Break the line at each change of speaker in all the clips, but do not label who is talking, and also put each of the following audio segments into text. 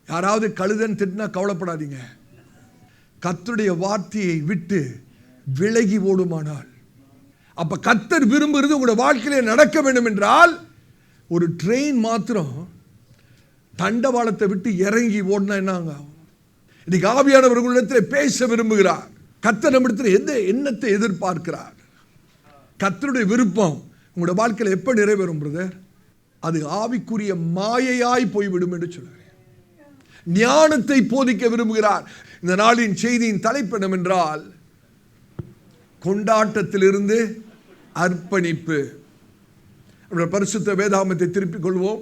யாராவது கழுதன் திட்டினா கவலைப்படாதீங்க. கர்த்தருடைய வார்த்தையை விட்டு விலகி ஓடுமானால், அப்ப கர்த்தர் விரும்புகிறது உங்களுடைய வாழ்க்கையிலே நடக்க வேண்டும் என்றால், ஒரு ட்ரெயின் மாத்திரம் தண்டவாளத்தை விட்டு இறங்கி ஓடினா என்னங்க ஆகும்? இன்னைக்கு ஆவியானவர் உங்களிடத்தில் பேச விரும்புகிறார். கர்த்தர் நம்மிடத்தில் எந்த எண்ணத்தை எதிர்பார்க்கிறார்? கர்த்தருடைய விருப்பம் உங்களுடைய வாழ்க்கையில் எப்ப நிறைவேறும் பிரதர்? அது ஆவிக்குரிய மாயையாய் போய்விடும் என்று சொல்கிறேன். ஞானத்தை போதிக்க விரும்புகிறார். இந்த நாளின் செய்தியின் தலைப்பு என்னவென்றால், கொண்டாட்டத்திலிருந்து அர்ப்பணிப்பு. பரிசுத்த வேதாகமத்தை திருப்பிக் கொள்வோம்.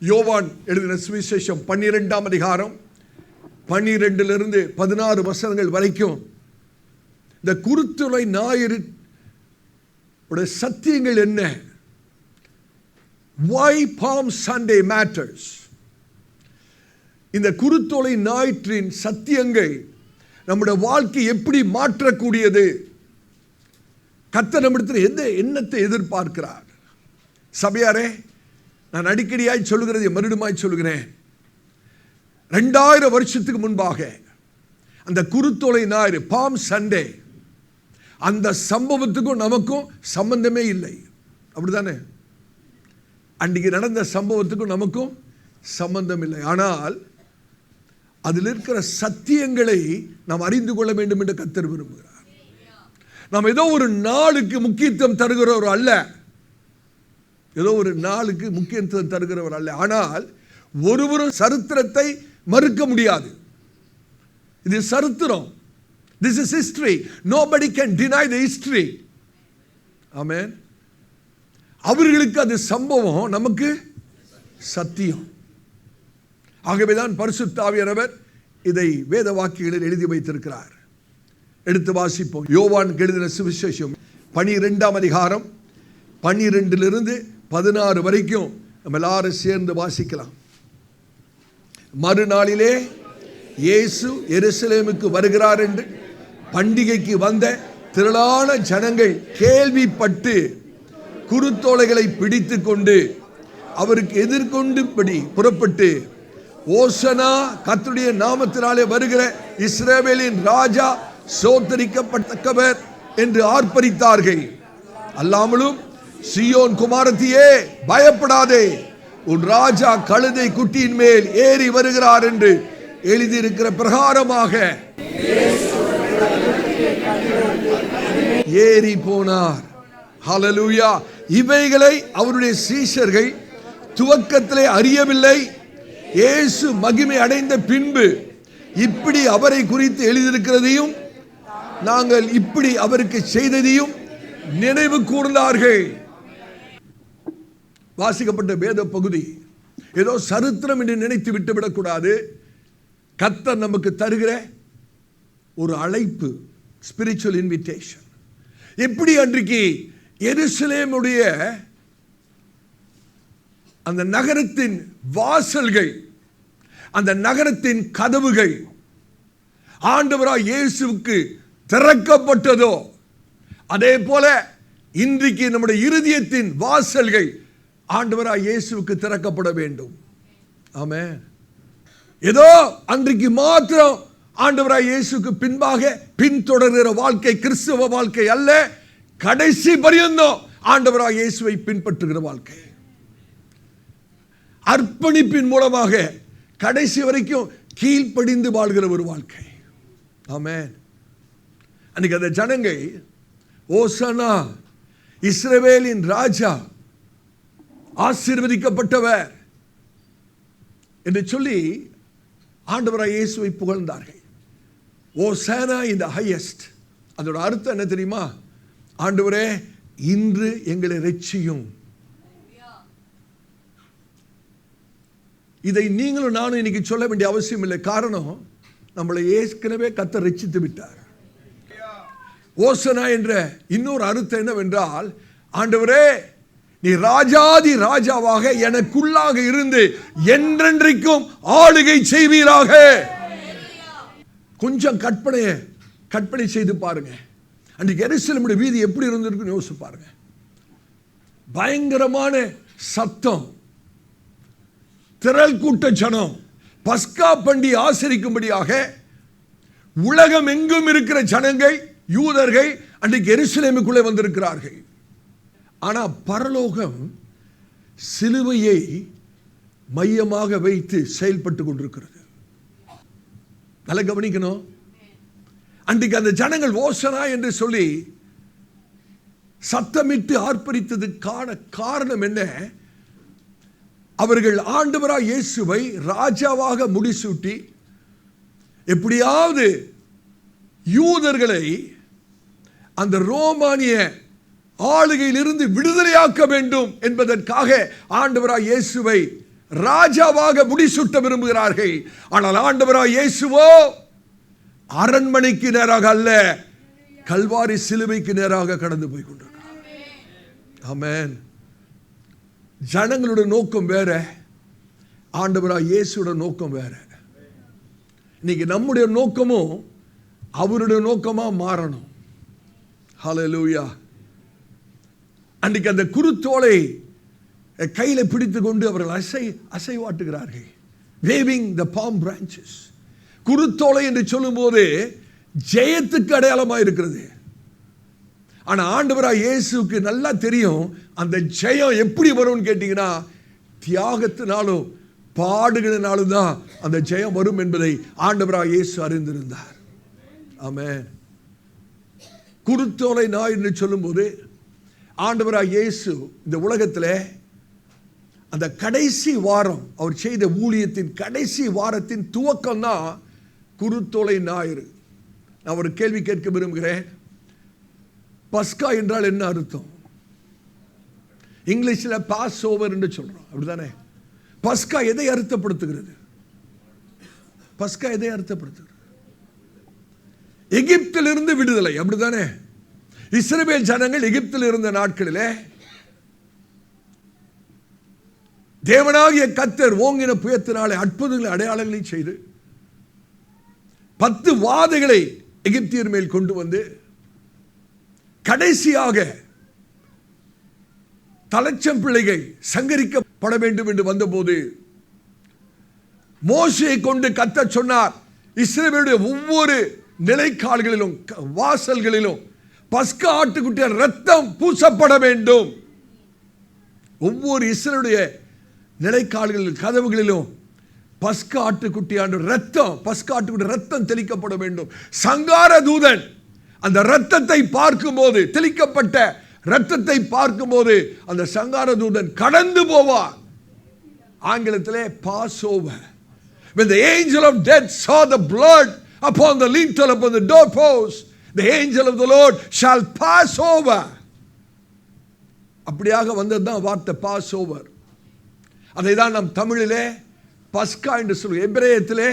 யோவான் எழுதின சுவிசேஷம் 12ஆம் அதிகாரம் 12 16 வசனங்கள் வரைக்கும் இந்த குருத்துளை ஞாயிறு சத்தியங்கள் என்ன? Why Palm Sunday matters. இந்த குருத்தோலை ஞாயிற்றின் சத்தியங்கள் நம்முடைய வாழ்க்கை எப்படி மாற்றக்கூடியது? கர்த்தர் நம்மிடத்தில் எந்த எண்ணத்தை எதிர்பார்க்கிறார்? சபையாரே, நான் அடிக்கடியாய் சொல்லுகிறதை மறுபடியும் சொல்லுகிறேன். 2000 வருஷத்துக்கு முன்பாக அந்த குருத்தோலை ஞாயிறு, பாம் சண்டே, அந்த சம்பவத்துக்கும் நமக்கும் சம்பந்தமே இல்லை. அப்படிதானே? அன்றைக்கு நடந்த சம்பவத்துக்கும் நமக்கும் சம்பந்தம் இல்லை. ஆனால் அதில் இருக்கிற சத்தியங்களை நாம் அறிந்து கொள்ள வேண்டும் என்று கர்த்தர் விரும்புகிறார். நாம் ஏதோ ஒரு நாளுக்கு முக்கியத்துவம் தருகிறவர் அல்ல, ஏதோ ஒரு நாளுக்கு முக்கியத்துவம் தருகிறவர் அல்ல. ஆனால் ஒருவரும் சரித்திரத்தை மறுக்க முடியாது. இது சரித்திரம். This is history. Nobody can deny the history. Amen. அவர்களுக்கு அது சம்பவம், நமக்கு சத்தியம். ஆகவேதான் பரிசுத்த ஆவியானவர் இதை வேத வாக்கியங்களில் எழுதி வைத்திருக்கிறார். எடுத்து வாசிப்போம். யோவான் எழுதின சுவிசேஷம் 12ஆம் அதிகாரம் 12 16 வரைக்கும் நம்ம எல்லாரும் சேர்ந்து வாசிக்கலாம். மறுநாளிலே இயேசு எருசலேமுக்கு வருகிறார் என்று பண்டிகைக்கு வந்த திரளான ஜனங்கள் கேள்விப்பட்டு குருத்தோலைகளை பிடித்து கொண்டு அவருக்கு எதிர்கொண்டுபடி புறப்பட்டு, ஓசனா, கர்த்தருடைய நாமத்தினாலே வருகிற இஸ்ரவேலின் ராஜா சோத்தரிக்கப்பட்டவர் என்று ஆர்ப்பரித்தார்கள். அல்லாமலும், சீயோன் குமாரத்தியே, பயப்படாதே, உன் ராஜா கழுதை குட்டியின் மேல் ஏறி வருகிறார் என்று எழுதியிருக்கிற பிரகாரமாக ஏறி போனார். ஹல்லேலூயா. இவைகளை அவருடைய சீஷர்கள் துவக்கத்திலே அறியவில்லை. இயேசு மகிமை அடைந்த பின்பு இப்படி அவரை குறித்து எழுதியிருக்கிறதையும் நாங்கள் இப்படி அவருக்கு செய்ததையும் நினைவு கூர்ந்தார்கள். வாசிக்கப்பட்ட வேத பகுதி ஏதோ சரித்திரம் என்று நினைத்து விட்டுவிடக்கூடாது. கர்த்தர் நமக்கு தருகிற ஒரு அழைப்பு, ஸ்பிரிச்சுவல் இன்விடேஷன். எப்படி அன்றைக்கு எருசலேமுடைய அந்த நகரத்தின் வாசல்கள், அந்த நகரத்தின் கதவுகள் ஆண்டவராய் இயேசுவுக்கு திறக்கப்பட்டதோ, அதே போல இன்றைக்கு நம்முடைய இருதயத்தின் வாசல்கள் ஆண்டவராய் இயேசுவுக்கு திறக்கப்பட வேண்டும். ஆமென். ஏதோ அன்றைக்கு மாத்திரம் ஆண்டவராய் இயேசுக்கு பின்பாக பின்தொடர்கிற வாழ்க்கை கிறிஸ்தவ வாழ்க்கை அல்ல. கடைசி பரியந்தம் ஆண்டவராய் இயேசுவை பின்பற்றுகிற வாழ்க்கை, அர்ப்பணிப்பின் மூலமாக கடைசி வரைக்கும் கீழ்ப்படிந்து வாழ்கிற ஒரு வாழ்க்கை. ஆமென். அன்னைக்கு அந்த ஜனங்கள் ஓசனா, இஸ்ரவேலின் ராஜா, ஆசீர்வதிக்கப்பட்டவர் என்று சொல்லி ஆண்டவராய் இயேசுவை புகழ்ந்தார்கள். ஓசானா இன் தி ஹையஸ்ட். அதோட அர்த்தம் என்ன தெரியுமா? ஆண்டவரே, இன்று எங்களை ரட்சியும். இதை நீங்களும் நானும் இன்னைக்கு சொல்ல வேண்டிய அவசியம் இல்லை. காரணம், நம்மளை ஏற்கனவே கர்த்தர் ரட்சித்து விட்டார். ஓசனா என்ற இன்னொரு அர்த்தம் என்னவென்றால், ஆண்டவரே, நீ ராஜாதி ராஜாவாக எனக்குள்ளாக இருந்து என்றென்றைக்கும் ஆளுகை செய்வீராக. கொஞ்சம் கற்பனை செய்து பாருங்க. அன்றைக்கு எருசலேமுடைய வீதி எப்படி இருந்திருக்குன்னு யோசிச்சு பாருங்க. பயங்கரமான சத்தம், திரள் கூட்ட ஜனம், பஸ்கா பண்டிகை ஆசரிக்கும்படியாக உலகம் எங்கும் இருக்கிற ஜனங்கள், யூதர்கள் அன்றைக்கு எருசலேமுக்குள்ளே வந்திருக்கிறார்கள். ஆனால் பரலோகம் சிலுவையை மையமாக வைத்து செயல்பட்டு கொண்டிருக்கிறது. நல்லா கவனிக்கணும். அன்றைக்கு அந்த ஜனங்கள் ஓசனா என்று சொல்லி சத்தமிட்டு ஆர்ப்பரித்ததுக்கான காரணம் என்ன? அவர்கள் ஆண்டவராகிய இயேசுவை ராஜாவாக முடிசூட்டி எப்படியாவது யூதர்களை அந்த ரோமானிய ஆளுகையிலிருந்து விடுதலையாக்க வேண்டும் என்பதற்காக ஆண்டவராகிய இயேசுவை ராஜாவாக முடிசூட்ட விரும்புகிறார்கள். ஆனால் ஆண்டவராகிய இயேசுவோ அரண்மனைக்கு நேராக அல்ல, கல்வாரி சிலுவைக்கு நேராக கடந்து போய் கொண்டிருக்கிறார். ஆமென். ஜனங்களுடைய நோக்கம் வேற, ஆண்டவராகிய இயேசுவோட நோக்கம் வேற. இன்னைக்கு நம்முடைய நோக்கமும் அவருடைய நோக்கமா மாறணும். ஹல்லேலூயா. அன்றைக்கு அந்த குருத்தோலை கையில பிடித்துக் கொண்டு அவர்கள் அசைவாட்டுகிறார்கள். வேவிங் த பாம் பிரான்ச்சஸ். குருத்தோலை என்று சொல்லும் போது ஜெயத்துக்கு அடையாளமாக இருக்கிறது. ஆனால் ஆண்டவராகிய இயேசுவுக்கு நல்லா தெரியும் அந்த ஜெயம் எப்படி வரும்னு கேட்டீங்கன்னா, தியாகத்தினாலும் பாடுகளினாலும் தான் அந்த ஜெயம் வரும் என்பதை ஆண்டவராகிய இயேசு அறிந்திருந்தார். ஆமென். குருத்தோலை நாய் என்று சொல்லும்போது ஆண்டவராகிய இயேசு இந்த உலகத்தில் அந்த கடைசி வாரம் அவர் செய்த ஊழியத்தின் கடைசி வாரத்தின் துவக்கம் தான் குருத்தோலை ஞாயிறு. நான் ஒரு கேள்வி கேட்க விரும்புகிறேன். பஸ்கா என்றால் என்ன அர்த்தம்? இங்கிலீஷில் பாஸ் ஓவர் என்று சொல்றோம், அப்படிதானே? பஸ்கா எதை அர்த்தப்படுத்துகிறது? பஸ்கா எதை அர்த்தப்படுத்துகிறது? எகிப்திலிருந்து விடுதலை, அப்படிதானே? இஸ்ரவேல் ஜனங்கள் எகிப்தில் இருந்த நாட்களிலே தேவனாகிய கர்த்தர் ஓங்கின புயத்தினாலே அற்புதங்களை அடையாளங்களை செய்து 10 வாதைகளை எகிப்தியர் மேல் கொண்டு வந்து கடைசியாக தலைச்சம் பிள்ளைகள் சங்கரிக்கப்பட வேண்டும் என்று வந்தபோது மோசேயை கொண்டு கர்த்தர் சொன்னார், இஸ்ரவேலுடைய ஒவ்வொரு நிலைக்கால்களிலும் வாசல்களிலும் பஸ்கா ஆட்டுக்குட்டியின் ரத்தம் பூசப்பட வேண்டும். ஒவ்வொரு இஸ்ரவேலுடைய நிலைக்கால்களில் கதவுகளிலும் பஸ்கா ஆட்டுக்குட்டியான ரத்தம், பஸ்கா ஆட்டுக்குட்டி ரத்தம் தெளிக்கப்பட வேண்டும். சங்கார தூதன் அந்த ரத்தத்தை பார்க்கும்போது, தெளிக்கப்பட்ட ரத்தத்தை பார்க்கும்போது அந்த சங்கார தூதன் கடந்து போவார். ஆங்கிலத்திலே pass over. When the angel of death saw the blood upon the lintel, upon the doorpost, the angel of the Lord shall pass over. அப்படியாக வந்ததுதான் வார்த்தை பாஸ் ஓவர். அதை தான் நாம் தமிழிலே பஸ்கா என்று சொல்லுவோம். எபிரேயத்திலே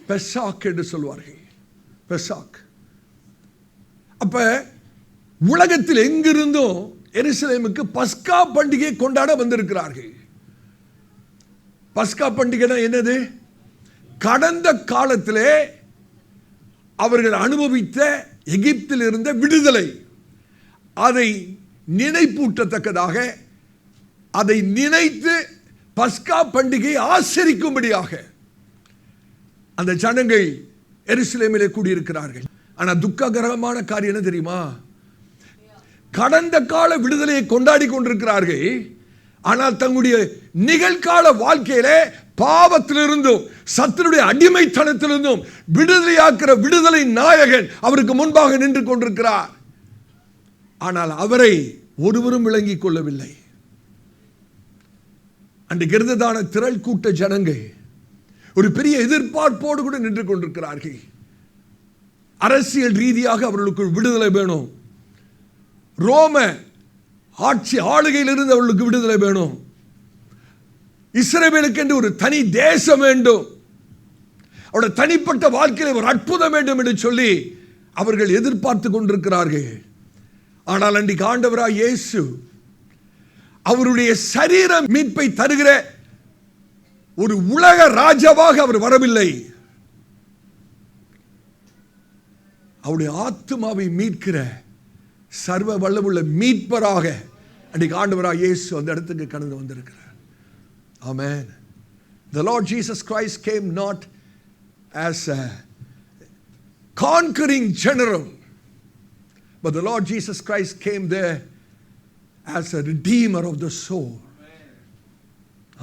பெசாக் என்று சொல்வார்கள். பெசாக். அப்ப உலகத்தில் எங்கிருந்தும் எருசலேமுக்கு பஸ்கா பண்டிகை கொண்டாட வந்திருக்கிறார்கள். பஸ்கா பண்டிகை என்னது? கடந்த காலத்திலே அவர்கள் அனுபவித்த எகிப்தில் இருந்த விடுதலை, அதை நினைப்பூட்டத்தக்கதாக, அதை நினைத்து பஸ்கா பண்டிகையை ஆசரிக்கும்படியாக அந்த ஜனங்கள் எருசலேமிலே கூடியிருக்கிறார்கள். ஆனால் துக்ககரமான காரியம் என்ன தெரியுமா? கடந்த கால விடுதலையை கொண்டாடி கொண்டிருக்கிறார்கள். ஆனால் தங்களுடைய நிகழ்கால வாழ்க்கையிலே பாவத்திலிருந்தும் சத்துருடைய அடிமைத்தனத்திலிருந்தும் விடுதலையாக்குற விடுதலை நாயகன் அவருக்கு முன்பாக நின்று கொண்டிருக்கிறார். ஆனால் அவரை ஒருவரும் விளங்கிக் கொள்ளவில்லை. அன்றைக்கு இருந்ததான திரள் கூட்ட ஜனங்கள் ஒரு பெரிய எதிர்பார்ப்போடு கூட நின்று கொண்டிருக்கிறார்கள். அரசியல் ரீதியாக அவர்களுக்கு விடுதலை வேணும். ரோம ஆட்சி ஆளுகையில் இருந்து அவர்களுக்கு விடுதலை வேணும். இஸ்ரவேலுக்கு என்று ஒரு தனி தேசம் வேண்டும். அவருடைய தனிப்பட்ட வாழ்க்கையில் ஒரு அற்புதம் வேண்டும் என்று சொல்லி அவர்கள் எதிர்பார்த்து கொண்டிருக்கிறார்கள். ஆனால் அன்றைக்கு ஆண்டவராகிய இயேசு அவருடைய சரீர மீட்பை தருகிற ஒரு உலக ராஜாவாக அவர் வரவில்லை. அவருடைய ஆத்துமாவை மீட்கிற சர்வ வல்லமுள்ள மீட்பராக அன்றைக்கு ஆண்டவராகிய இயேசு அந்த இடத்துக்கு கடந்து வந்திருக்கிறார். ஆமென். The Lord Jesus Christ came not as a conquering general, but the Lord Jesus Christ came there as a redeemer of the soul.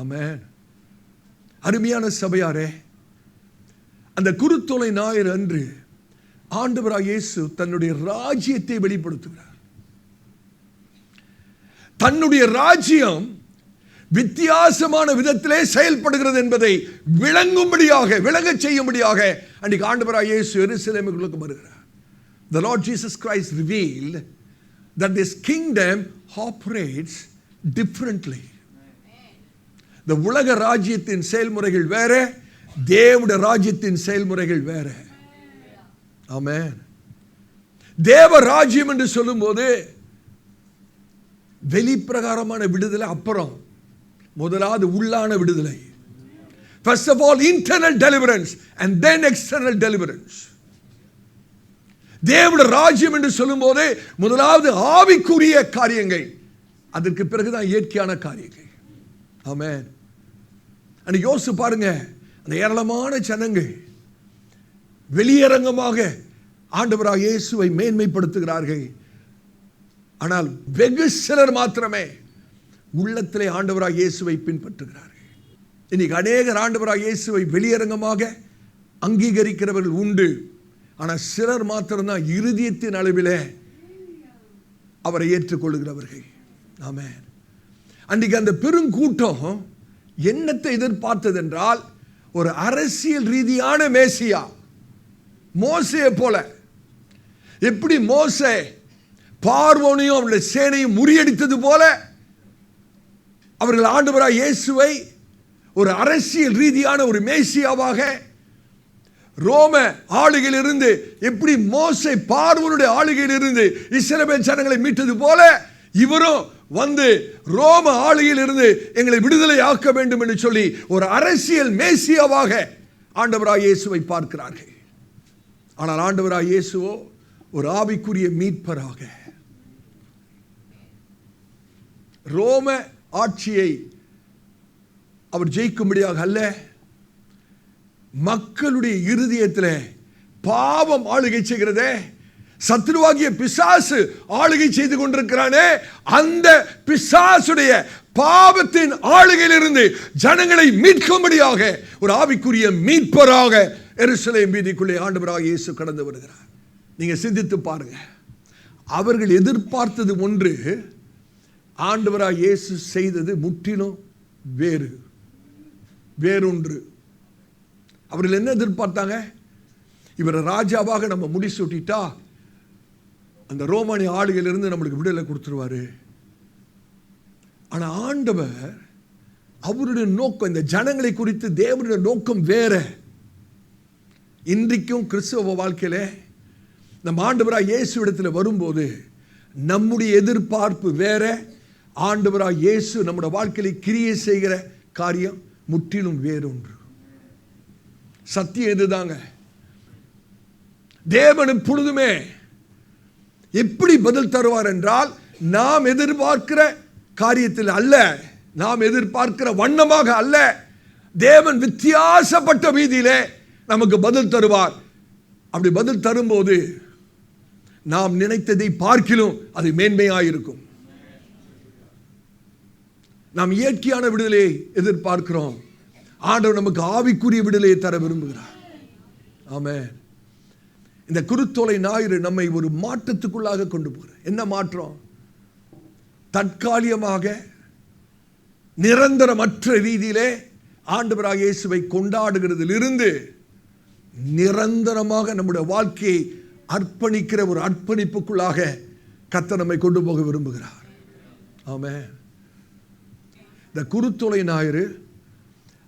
Amen. அருமையான சபையாரே, அந்த குருத்தோலை ஞாயிறு அன்று ஆண்டவராகிய இயேசு தன்னுடைய ராஜ்யத்தை வெளிப்படுத்துகிறார். தன்னுடைய ராஜ்யம் வித்தியாசமான விதத்திலே செயல்படுகிறது என்பதை விளங்கச் செய்யும்படியாக அன்றைக்கு ஆண்டவராகிய இயேசு எருசலேமுக்கு வருகிறார். The Lord Jesus Christ revealed that this kingdom operates differently. இந்த உலக ராஜ்யத்தின் செயல்முறைகள் வேற, தேவனுடைய ராஜ்யத்தின் செயல்முறைகள் வேற. ஆமென். தேவ ராஜ்யம் என்று சொல்லும்போது வெளிப்பிரகாரமான விடுதலை அப்புறம், முதலாவது உள்ளான விடுதலை. First of all internal deliverance and then external deliverance. தேவனுடைய ராஜ்யம் என்று சொல்லும்போது முதலாவது ஆவிக்குரிய காரியங்கள், அதற்கு பிறகுதான் இயற்கையான காரியங்கள். ஆமென். அன்னைக்கு யோசிச்சு பாருங்க, அந்த ஏராளமான ஜனங்கள் வெளியரங்கமாக ஆண்டவராகிய இயேசுவை மேன்மைப்படுத்துகிறார்கள். ஆனால் வெகு சிலர் மாத்திரமே உள்ளத்திலே ஆண்டவராகிய இயேசுவை பின்பற்றுகிறார்கள். இன்னைக்கு அநேகர் ஆண்டவராகிய இயேசுவை வெளியரங்கமாக அங்கீகரிக்கிறவர்கள் உண்டு. ஆனால் சிலர் மாத்திரம்தான் இருதயத்தின் அளவிலே அவரை ஏற்றுக்கொள்கிறவர்கள். ஆமென். அன்றைக்கு அந்த பெருங்கூட்டம் என்னத்தை எதிர்பார்த்தது என்றால், ஒரு அரசியல் ரீதியான மேசியா, மோசே போல. எப்படி மோசே பார்வோனையும் அவருடைய சேனையும் முறியடித்தது போல அவர்கள் ஆண்டவராகிய இயேசுவை ஒரு அரசியல் ரீதியான ஒரு மேசியாவாக, ரோம ஆளுகையிலிருந்து எப்படி மோசே பார்வோனுடைய ஆளுகையிலிருந்து இஸ்ரவேல் ஜனங்களை மீட்டது போல இவரும் வந்து ரோம ஆளுகையிலிருந்து எங்களை விடுதலை ஆக்க வேண்டும் என்று சொல்லி ஒரு அரசியல் மேசியாவாக ஆண்டவராகிய இயேசுவை பார்க்கிறார்கள். ஆனால் ஆண்டவராகிய இயேசுவோ ஒரு ஆவிக்குரிய மீட்பராக, ரோம ஆட்சியை அவர் ஜெயிக்கும்படியாக அல்ல, மக்களுடைய இருதயத்தில் பாவம் ஆளுகை செய்கிறதே, சத்துருவாகிய பிசாசு ஆளுகை செய்து கொண்டிருக்கிறானே, அந்த பிசாசுடைய பாவத்தின் ஆளுகையிலிருந்து ஜனங்களை மீட்கும்படியாக ஒரு ஆவிக்குரிய மீட்பராக எருசலேம் வீதிக்குள்ளே ஆண்டவராகிய இயேசு கடந்து வருகிறார். நீங்க சிந்தித்து பாருங்க, அவர்கள் எதிர்பார்த்தது ஒன்று, ஆண்டவராகிய இயேசு செய்தது முற்றிலும் வேறொன்று. அவர்கள் என்ன எதிர்பார்த்தாங்க? இவரை ராஜாவாக நம்ம முடிசூட்டிட்டா அந்த ரோமானிய ஆளுகையிலிருந்து நம்மளுக்கு விடுதலை கொடுத்துருவாரு. ஆனால் ஆண்டவர் அவருடைய நோக்கம், இந்த ஜனங்களை குறித்து தேவனுடைய நோக்கம் வேற. இன்றைக்கும் கிறிஸ்தவ வாழ்க்கையில நம்ம ஆண்டவராக இயேசு இடத்துல வரும்போது நம்முடைய எதிர்பார்ப்பு வேற, ஆண்டவராக இயேசு நம்முடைய வாழ்க்கையில கிரியை செய்கிற காரியம் முற்றிலும் வேறொன்று. சத்தியம் இதுதாங்க. தேவன் எப்பொழுதுமே எப்படி பதில் தருவார் என்றால், நாம் எதிர்பார்க்கிற காரியத்தில் அல்ல, நாம் எதிர்பார்க்கிற வண்ணமாக அல்ல, தேவன் வித்தியாசப்பட்ட வீதியிலே நமக்கு பதில் தருவார். அப்படி பதில் தரும்போது நாம் நினைத்ததை பார்க்கிலும் அது மேன்மையாயிருக்கும். நாம் இயற்கையான விடுதலையை எதிர்பார்க்கிறோம், ஆண்டவர் நமக்கு ஆவிக்குரிய விடுதலையை தர விரும்புகிறார். ஆமென். இந்த குருத்தோலை ஞாயிறு நம்மை ஒரு மாற்றத்துக்குள்ளாக கொண்டு போகிற. என்ன மாற்றம்? தற்காலிகமாக நிரந்தரமற்ற ரீதியிலே ஆண்டவராகிய இயேசுவை கொண்டாடுகிறதிலிருந்து நிரந்தரமாக நம்முடைய வாழ்க்கையை அர்ப்பணிக்கிற ஒரு அர்ப்பணிப்புக்குள்ளாக கர்த்தர் நம்மை கொண்டு போக விரும்புகிறார். ஆமென். இந்த குருத்தோலை ஞாயிறு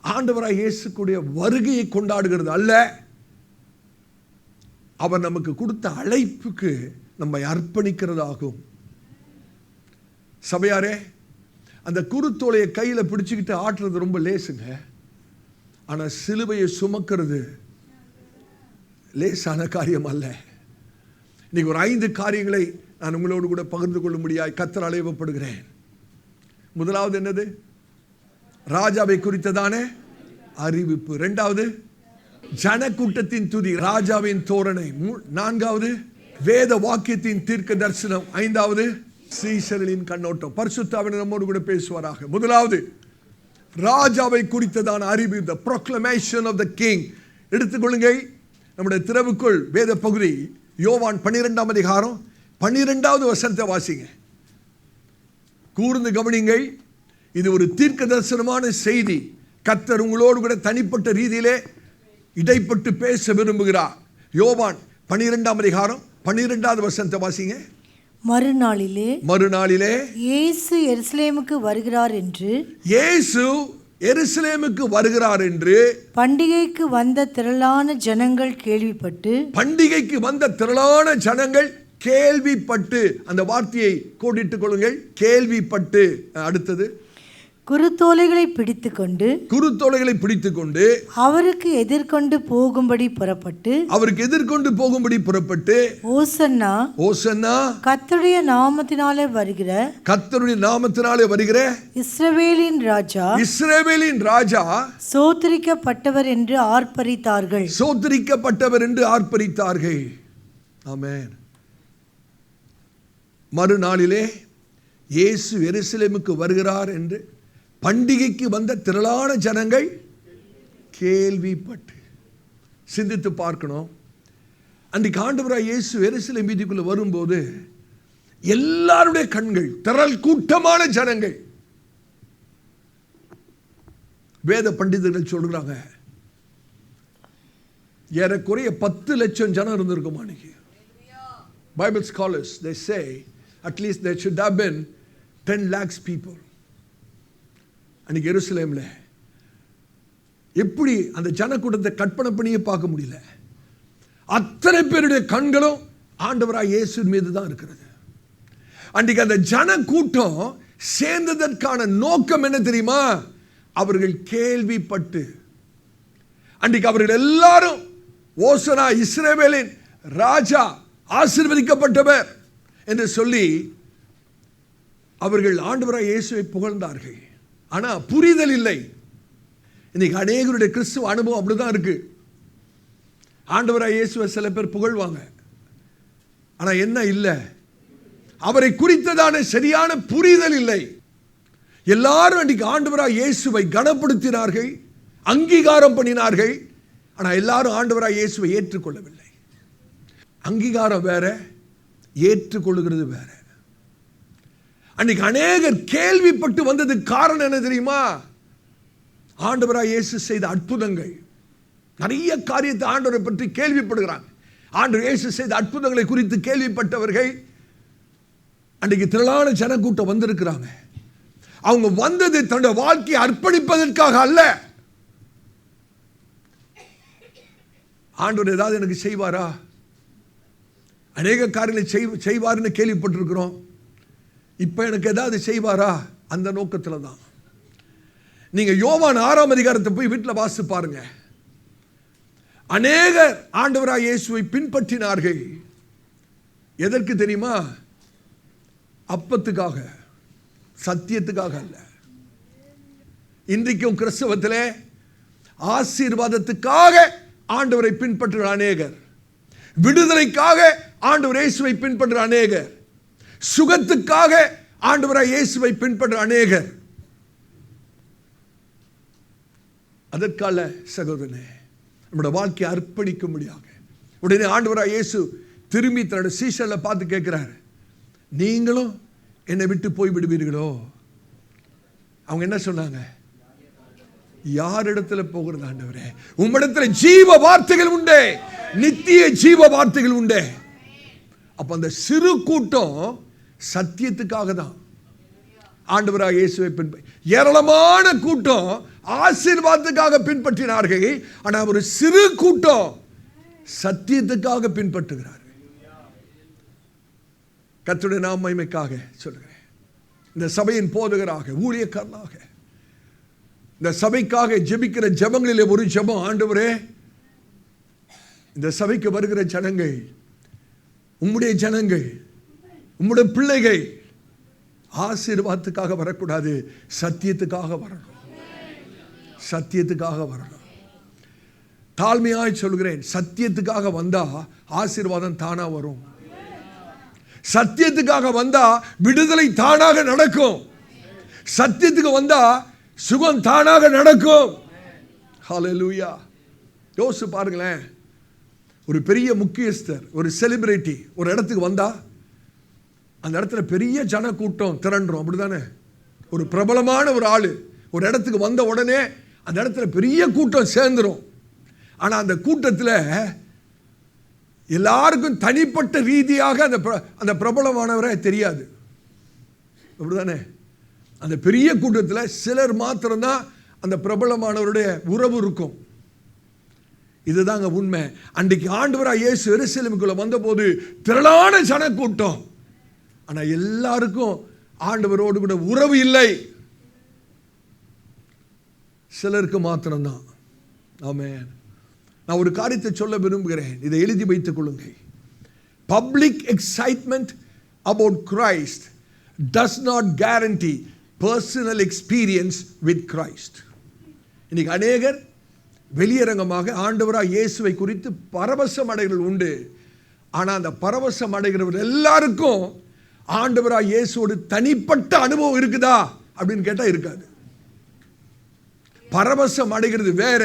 ஆண்டவராகிய இயேசுவுடைய வருகையை கொண்டாடுகிறது அல்ல, அவர் நமக்கு கொடுத்த அழைப்புக்கு நம்மை அர்ப்பணிக்கிறதாகும். சபையாரே, அந்த குருத்தோலையை கையில் பிடிச்சுக்கிட்டு ஆட்டுறது ரொம்ப லேசுங்க. ஆனால் சிலுவையை சுமக்கிறது லேசான காரியம் அல்ல. இன்னைக்கு ஒரு 5 காரியங்களை நான் உங்களோடு கூட பகிர்ந்து கொள்ள முடியாது கர்த்தர் அழைக்கப்படுகிறேன். முதலாவது என்னது? ராஜாவை குறித்ததானே அறிவிப்பு. இரண்டாவது ஜனக்கூட்டத்தின் துதி, ராஜாவின் தோரணை. நான்காவது வேத வாக்கியத்தின் தீர்க்க தரிசனம். ஐந்தாவது சீஷர்களின் கண்ணோட்டம். பரிசுத்த ஆவியானவர் நம்மோடு கூட பேசுவாராக. முதலாவது ராஜாவை குறித்ததான அறிவு, the proclamation of the king. எடுத்துக்கொள்ளுங்கள் நம்முடைய திறவுக்குள் வேத பகுதி யோவான் 12ஆம் அதிகாரம் 12வது வசனத்தை வாசிங்க. கூர்ந்து கவனிங்கள். இது ஒரு தீர்க்க தரிசனமான செய்தி. கர்த்தர் உங்களோடு கூட தனிப்பட்ட ரீதியிலே இடைப்பட்டு பேச விரும்புகிறார். யோவான் 12ஆம் அதிகாரம் 12வது வசனத்தை வாசிங்க.
மறுநாளிலே இயேசு எருசலேமுக்கு வருகிறார் என்று பண்டிகைக்கு வந்த திரளான ஜனங்கள் கேள்விப்பட்டு, அந்த வார்த்தையை கோடிட்டுக் கொள்ளுங்கள், கேள்விப்பட்டு. அடுத்தது குருத்தோலைகளை பிடித்துக்கொண்டு அவருக்கு எதிர்கொண்டு போகும்படி புறப்பட்டு ஓசன்னா கர்த்தருடைய நாமத்தினாலே வருகிற இஸ்ரவேலின் ராஜா சோத்திரிக்கப்பட்டவர் என்று ஆர்ப்பரித்தார்கள். ஆமென். மறுநாளிலே இயேசு எருசலேமுக்கு வருகிறார் என்று பண்டிகைக்கு வந்த திரளான ஜனங்கள் கேள்விப்பட்டு. சிந்தித்து பார்க்கணும். அன்றைக்கு ஆண்டவராய் இயேசு எருசலேம் வீதிக்குள்ள வரும்போது எல்லாருடைய கண்கள், திரள் கூட்டமான ஜனங்கள். வேத பண்டிதர்கள் சொல்றாங்க ஏறக்குறைய 10 லட்சம் ஜனம் இருந்திருக்குமா அன்னைக்கு. Bible scholars, they say at least there should have been 10 lakhs people. அன்னைக்கு எருசலேம்ல எப்படி அந்த ஜனக்கூட்டத்தை கற்பனை பண்ணியே பார்க்க முடியல. அத்தனை பேருடைய கண்களும் ஆண்டவராய் இயேசு மீது தான் இருக்கிறது. அன்றைக்கு அந்த ஜனக்கூட்டம் சேர்ந்ததற்கான நோக்கம் என்ன தெரியுமா? அவர்கள் கேள்விப்பட்டு. அன்றைக்கு அவர்கள் எல்லாரும் ஓசனா இஸ்ரவேலின் ராஜா ஆசீர்வதிக்கப்பட்டவர் என்று சொல்லி அவர்கள் ஆண்டவராய் இயேசுவை புகழ்ந்தார்கள். ஆனா புரிதல் இல்லை. இன்னைக்கு அநேகருடைய கிறிஸ்துவ அனுபவம் அப்படிதான் இருக்கு. ஆண்டவராய் இயேசுவை சில பேர் புகழ்வாங்க, ஆனா என்ன இல்லை, அவரை குறித்ததான சரியான புரிதல் இல்லை. எல்லாரும் அன்றைக்கு ஆண்டவராய் இயேசுவை கனப்படுத்தினார்கள், அங்கீகாரம் பண்ணினார்கள். ஆனா எல்லாரும் ஆண்டவராய் இயேசுவை ஏற்றுக்கொள்ளவில்லை. அங்கீகாரம் வேற, ஏற்றுக்கொள்ளுகிறது வேற. அன்னைக்கு அநேகர் கேள்விப்பட்டு வந்ததுக்கு காரணம் என்ன தெரியுமா? ஆண்டவராய் இயேசு செய்த அற்புதங்கள். நிறைய காரியத்தை ஆண்டவரை பற்றி கேள்விப்படுகிறாங்க. ஆண்டவர் இயேசு செய்த அற்புதங்களை குறித்து கேள்விப்பட்டவர்கள் அன்றைக்கு திரளான ஜனக்கூட்டம் வந்திருக்கிறாங்க. அவங்க வந்தது தன்னுடைய வாழ்க்கையை அர்ப்பணிப்பதற்காக அல்ல. ஆண்டவர் ஏதாவது எனக்கு செய்வாரா, அநேக காரியங்களை செய்வார்னு கேள்விப்பட்டிருக்கிறோம், இப்ப எனக்கு ஏதாவது செய்வாரா, அந்த நோக்கத்தில் தான். நீங்க யோவான் 6ஆம் அதிகாரத்தை போய் வீட்டில் வாசித்து பாருங்க. அநேகர் ஆண்டவராய் இயேசுவை பின்பற்றினார்கள். எதற்கு தெரியுமா? அப்பத்துக்காக, சத்தியத்துக்காக அல்ல. இன்றைக்கும் கிறிஸ்தவத்திலே ஆசீர்வாதத்துக்காக ஆண்டவரை பின்பற்றுகிற அநேகர், விடுதலைக்காக ஆண்டவர் இயேசுவை பின்பற்றுகிற அநேகர், சுகத்துக்காக ஆண்டவராய் இயேசுவை பின்பற்ற அநேகர். அதற்கால சகோதரனே, நம்முடைய வாழ்க்கையை அர்ப்பணிக்கும்படியாக உடனே ஆண்டவராய் இயேசு திரும்பி தன்னுடைய சீஷர்களை பார்த்து கேட்கிறார், நீங்களும் என்னை விட்டு போய் விடுவீர்களோ? அவங்க என்ன சொன்னாங்க? யார் இடத்துல போகிறது ஆண்டவரே? உம்மிடத்துல ஜீவ வார்த்தைகள் உண்டே, நித்திய ஜீவ வார்த்தைகள் உண்டே. அப்ப அந்த சிறு கூட்டம் சத்தியத்துக்காக தான் ஆண்டவராக இயேசுவை ஏராளமான கூட்டம் ஆசீர்வாதத்துக்காக பின்பற்றினார்கள். ஆனால் ஒரு சிறு கூட்டம் சத்தியத்துக்காக பின்பற்றுகிறார்கள். கர்த்தருடைய நாம மகிமைக்காக சொல்கிறேன். இந்த சபையின் போதகராக, ஊழியக்காரனாக, இந்த சபைக்காக ஜெபிக்கிற ஜெபங்களிலே ஒரு ஜெபம், ஆண்டவரே இந்த சபைக்கு வருகிற ஜனங்கள், உம்முடைய ஜனங்கள், உம்முடைய பிள்ளைகள் ஆசீர்வாதத்துக்காக வரக்கூடாது, சத்தியத்துக்காக வரணும்.
சத்தியத்துக்காக வரணும். தாழ்மையாய் சொல்கிறேன், சத்தியத்துக்காக வந்தா ஆசீர்வாதம் தானா வரும். சத்தியத்துக்காக வந்தா விடுதலை தானாக நடக்கும். சத்தியத்துக்கு வந்தா சுகம் தானாக நடக்கும். ஹல்லேலூயா. யோசிச்சு பாருங்களேன், ஒரு பெரிய முக்கியஸ்தர், ஒரு செலிபிரிட்டி ஒரு இடத்துக்கு வந்தா அந்த இடத்துல பெரிய ஜன கூட்டம் திரண்டுரும், அப்படிதானே? ஒரு பிரபலமான ஒரு ஆளு ஒரு இடத்துக்கு வந்த உடனே அந்த இடத்துல பெரிய கூட்டம் சேர்ந்துரும். ஆனா அந்த கூட்டத்தில் எல்லாருக்கும் தனிப்பட்ட ரீதியாக அந்த பிரபலமானவரை தெரியாது, அப்படிதானே? அந்த பெரிய கூட்டத்தில் சிலர் மாத்திரம்தான் அந்த பிரபலமானவருடைய உறவு இருக்கும். இதுதாங்க உண்மை. அன்றைக்கு ஆண்டவராய் இயேசு எருசலேமுக்குள்ள வந்தபோது திரளான ஜன கூட்டம், ஆனா எல்லாருக்கும் ஆண்டவரோடு கூட உறவு இல்லை, சிலருக்கு மாத்திரம்தான். ஆமென். நான் ஒரு காரியத்தை சொல்ல விரும்புகிறேன், இதை எழுதி வைத்துக் கொள்ளுங்கள். Public excitement about Christ does not guarantee personal experience with Christ. இன்னைக்கு அநேகர் வெளியரங்கமாக ஆண்டவராய் இயேசுவை குறித்து பரவசம் அடைகிறவர்கள் உண்டு. ஆனால் அந்த பரவசம் அடைகிறவர் எல்லாருக்கும் ஆண்டவராய் இயேசுவோடு தனிப்பட்ட அனுபவம் இருக்குதா அப்படின்னு கேட்டால் இருக்காது. பரவசம் அடைகிறது வேற,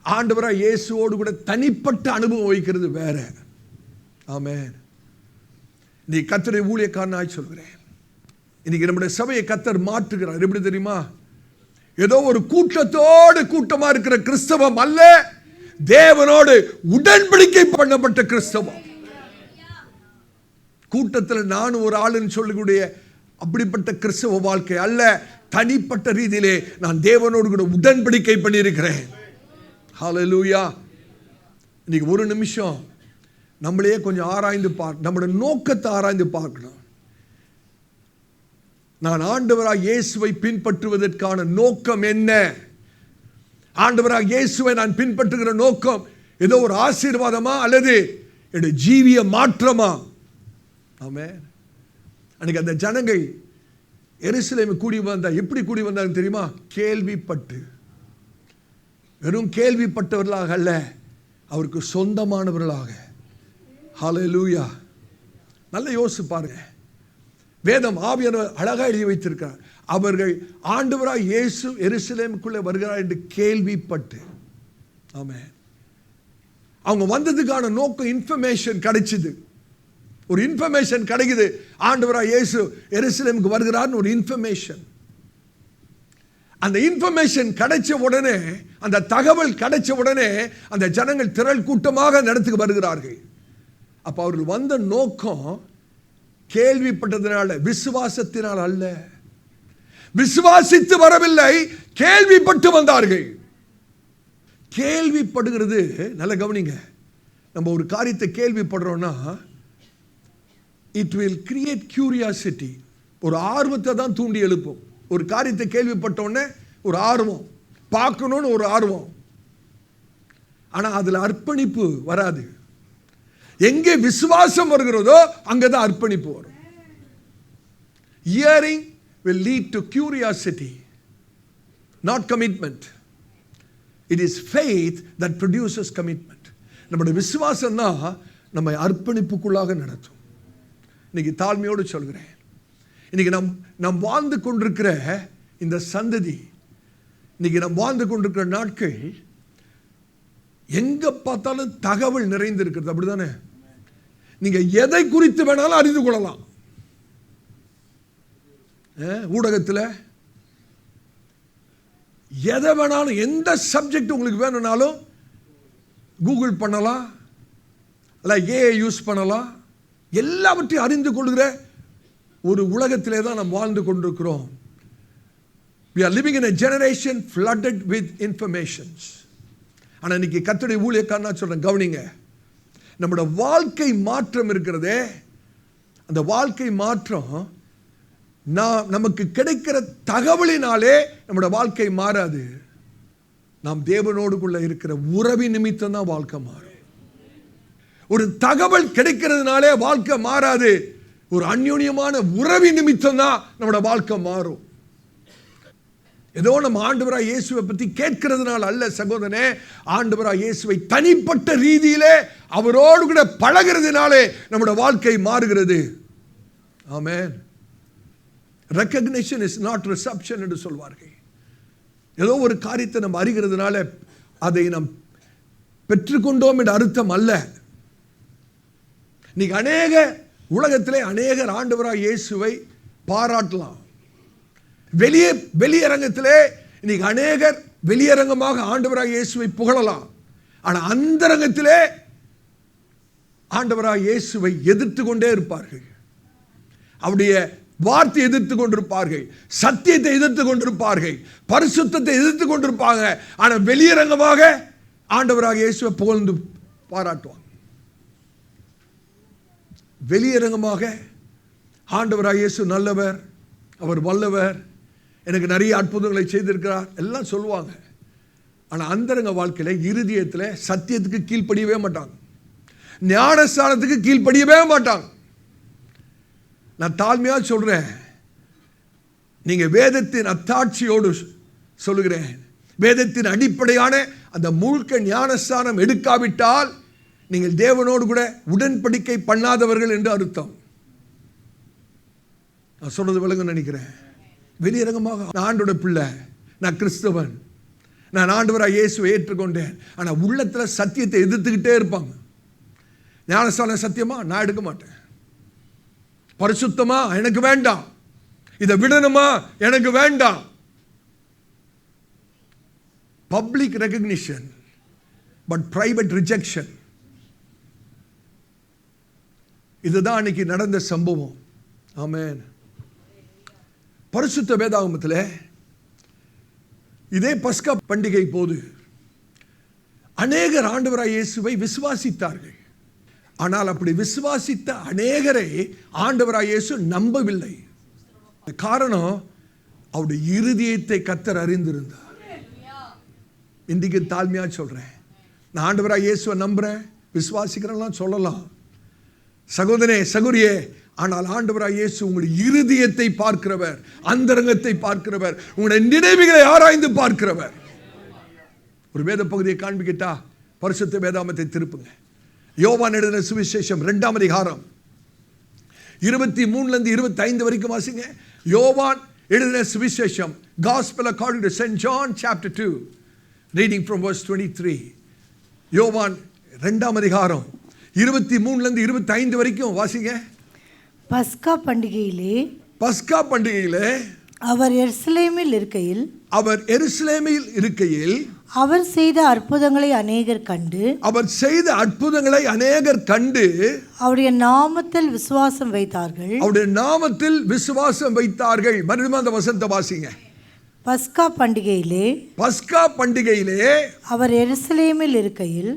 ஆண்டவராய் இயேசுவோடு கூட தனிப்பட்ட அனுபவம் வைக்கிறது வேற. ஆமென். நீ கர்த்தருடைய ஊழியக்காரனாய் சொல்கிறேன், இன்னைக்கு நம்முடைய சபையை கர்த்தர் மாற்றுகிறார். எப்படி தெரியுமா? ஏதோ ஒரு கூட்டத்தோடு கூட்டமா இருக்கிற கிறிஸ்தவம் அல்ல, தேவனோடு உடன்படிக்கை பண்ணப்பட்ட கிறிஸ்தவம். கூட்டத்தில் நானும் ஒரு ஆளுன்னு சொல்லக்கூடிய அப்படிப்பட்ட கிறிஸ்தவ வாழ்க்கை அல்ல, தனிப்பட்ட ரீதியிலே நான் தேவனோடு கூட உடன்படிக்கை பண்ணியிருக்கிறேன். ஹல்லேலூயா. இன்னைக்கு ஒரு நிமிஷம் நம்மளையே கொஞ்சம் ஆராய்ந்து நம்முடைய நோக்கத்தை ஆராய்ந்து பார்க்கணும். நான் ஆண்டவராக இயேசுவை பின்பற்றுவதற்கான நோக்கம் என்ன? ஆண்டவராக இயேசுவை நான் பின்பற்றுகிற நோக்கம் ஏதோ ஒரு ஆசீர்வாதமா அல்லது என்னுடைய ஜீவிய மாற்றமா? ஆமென். அன்னைக்கு அந்த ஜனங்கள் எருசலேம் கூடி வந்தா எப்படி கூடி வந்தாங்க தெரியுமா? கேள்விப்பட்டு. வெறும் கேள்விப்பட்டவர்களாக அல்ல, அவருக்கு சொந்தமானவர்களாக. ஹல்லேலூயா. நல்ல யோசிச்சு பாருங்க. வேதம் ஆவியானவர் அழகாக எழுதி வைத்திருக்கிறார். அவர்கள் ஆண்டவராய் இயேசு எருசலேமுக்குள்ளே வருகிறார் என்று கேள்விப்பட்டு. ஆமென். அவங்க வந்ததுக்கான நோக்கம் இன்ஃபர்மேஷன் கிடைச்சது. ஒரு இன்ஃபர்மேஷன் கிடைக்குது, ஆண்டவராய் இயேசு எருசலேமுக்கு வருகிறார்னு ஒரு இன்ஃபர்மேஷன். அந்த இன்ஃபர்மேஷன் கிடைச்ச உடனே, அந்த தகவல் கிடைச்ச உடனே அந்த ஜனங்கள் திரள் கூட்டமாக அந்த இடத்துக்கு வருகிறார்கள். அப்ப அவர்கள் வந்த நோக்கம் கேள்விப்பட்டதனால, விசுவாசத்தினால் அல்ல. விசுவாசித்து வரவில்லை, கேள்விப்பட்டு வந்தார்கள். கேள்விப்படுகிறது, நல்ல கவனிங்க. நம்ம ஒரு காரியத்தை கேள்விப்படுறோம்னா இட் வில் கிரியேட் கியூரியாசிட்டி. ஒரு ஆர்வத்தை தான் தூண்டி எழுப்பும். ஒரு காரியத்தை கேள்விப்பட்டோன்னே ஒரு ஆர்வம், பார்க்கணும்னு ஒரு ஆர்வம். ஆனா அதுல அர்ப்பணிப்பு வராது. எங்கே விசுவாசம் வருகிறதோ அங்கதான் அர்ப்பணிப்பு வரும். Hearing will lead to curiosity, not commitment. It is faith that produces commitment. நம்முடைய விசுவாசம் தான் நம்மை அர்ப்பணிப்புக்குள்ளாக நடத்தும். இன்னைக்கு தாழ்மையோடு சொல்கிறேன், இன்னைக்கு நாம் வாழ்ந்து கொண்டிருக்கிற இந்த சந்ததி, இன்னைக்கு நாம் வாழ்ந்து கொண்டிருக்கிற நாட்கள் எங்க பார்த்தாலும் தகவல் நிறைந்திருக்கிறது, அப்படிதானே? நீங்க எதை குறித்து வேணாலும் அறிந்து கொள்ளலாம். ஊடகத்தில் எதை வேணாலும், எந்த சப்ஜெக்ட் உங்களுக்கு வேணும்னாலும் கூகுள் பண்ணலாம், அல்ல ஏஐ யூஸ் பண்ணலாம். எல்லாவற்றையும் அறிந்து கொள்கிற ஒரு உலகத்திலே தான் நாம் வாழ்ந்து கொண்டிருக்கிறோம். We are living in a generation flooded with informations. ஆனா இன்னைக்கு கர்த்தருடைய ஊழியக்காரனா சொல்றேன், கவனிங்க. நம்முடைய வாழ்க்கை மாற்றம் இருக்கிறதே, அந்த வாழ்க்கை மாற்றம் நமக்கு கிடைக்கிற தகவலினாலே நம்முடைய வாழ்க்கை மாறாது. நாம் தேவனோடுக்குள்ள இருக்கிற உறவின் நிமித்தம் தான் வாழ்க்கை மாறும். ஒரு தகவல் கிடைக்கிறதுனாலே வாழ்க்கை மாறாது. ஒரு அந்யோன்யமான உறவின் நிமித்தம் தான் நம்முடைய வாழ்க்கை மாறும். ஏதோ நம்ம ஆண்டவராய் இயேசுவை பற்றி கேட்கிறதுனால அல்ல சகோதரனே, ஆண்டவராய் இயேசுவை தனிப்பட்ட ரீதியிலே அவரோடு கூட பழகிறதுனாலே நம்முடைய வாழ்க்கை மாறுகிறது. ஆமென். ரெகக்னிஷன் இஸ் நாட் ரிசப்ஷன் என்று சொல்வார்கள். ஏதோ ஒரு காரியத்தை நம்ம அறிகிறதுனால அதை நாம் பெற்றுக்கொண்டோம் என்ற அர்த்தம் அல்ல. இன்னைக்கு அநேக உலகத்திலே அநேகர் ஆண்டவராய் இயேசுவை பாராட்டலாம். வெளியரங்கத்திலே இன்னைக்கு அநேகர் வெளியரங்கமாக ஆண்டவராய் இயேசுவை புகழலாம். ஆனால் அந்தரங்கத்திலே ஆண்டவராய் இயேசுவை எதிர்த்து கொண்டே இருப்பார்கள். அவருடைய வார்த்தை எதிர்த்து கொண்டிருப்பார்கள், சத்தியத்தை எதிர்த்து கொண்டிருப்பார்கள், பரிசுத்தத்தை எதிர்த்து கொண்டிருப்பாங்க. ஆனால் வெளியரங்கமாக ஆண்டவராக இயேசுவை புகழ்ந்து பாராட்டுவாங்க. வெளியரங்கமாக ஆண்டவராக இயேசு நல்லவர், அவர் வல்லவர், எனக்கு நிறைய அற்புதங்களை செய்திருக்கிறார் எல்லாம் சொல்லுவாங்க. ஆனால் அந்தரங்க வாழ்க்கையில் இருதயத்தில் சத்தியத்துக்கு கீழ்ப்படியவே மாட்டாங்க, ஞானஸ்தானத்துக்கு கீழ்ப்படியவே மாட்டாங்க. நான் தாழ்மையாக சொல்கிறேன், நீங்கள் வேதத்தின் அத்தாட்சியோடு சொல்லுகிறேன், வேதத்தின் அடிப்படையான அந்த முழுக்க ஞானஸ்தானம் எடுக்காவிட்டால் நீங்கள் தேவனோடு கூட உடன்படிக்கை பண்ணாதவர்கள் என்று அர்த்தம். நான் சொல்றது விளங்குன்னு நினைக்கிறேன். வெளியரங்கமாக நான் ஆண்டோட பிள்ளை, நான் கிறிஸ்தவன், நான் ஆண்டவராக இயேசுவை ஏற்றுக்கொண்டேன், ஆனால் உள்ளத்தில் சத்தியத்தை எதிர்த்துக்கிட்டே இருப்பாங்க. ஞானஸ்தான சத்தியமா நான் எடுக்க மாட்டேன், பரிசுத்தமா எனக்கு வேண்டாம், இதை விடணுமா எனக்கு வேண்டாம். Public recognition but private rejection. இதுதான் அன்னைக்கு நடந்த சம்பவம். ஆமென். பரிசுத்த வேதாகமத்தில் இதே பஸ்கா பண்டிகை போது அநேகர் ஆண்டவராய் இயேசுவை விசுவாசித்தார்கள். ஆனால் அப்படி விசுவாசித்த அநேகரை ஆண்டவராய் இயேசு நம்பவில்லை. காரணம், அவருடைய இருதயத்தை கர்த்தர் அறிந்திருந்தார். இன்றைக்கு தாழ்மையாக சொல்கிறேன், நான் ஆண்டவராய் இயேசுவை நம்புகிறேன், விசுவாசிக்கிறேன்லாம் சொல்லலாம் சகோதரனே சகோதரியே. ஆனால் ஆண்டவராய் இயேசு உங்களுடைய இருதயத்தை பார்க்கிறவர், அந்தரங்கத்தை பார்க்கிறவர், உங்களுடைய நினைவுகளை ஆராய்ந்து பார்க்கிறவர். ஒரு வேத பகுதியை காண்பிக்கிட்டா பரிசுத்த வேதாகமத்தை திருப்புங்க. யோவான் எழுதின சுவிசேஷம் 2ஆம் அதிகாரம் 23 25 வரைக்கும் வாசிங்க. யோவான் எழுதின சுவிசேஷம், Gospel according to St. John chapter 2, reading from verse 23. யோவான் 2ஆம் அதிகாரம் 23 25 வரைக்கும் வாசிங்க.
பஸ்கா பண்டிகையிலே அவர் எருசலேமில் இருக்கையில் அவர் செய்த அற்புதங்களை அநேகர் கண்டு அவருடைய நாமத்தில் விசுவாசம் வைத்தார்கள். மறுபடியும் அந்த வசனத்தை வாசிங்க. பஸ்கா பண்டிகையிலே அவர் எருசலேமில் இருக்கையில்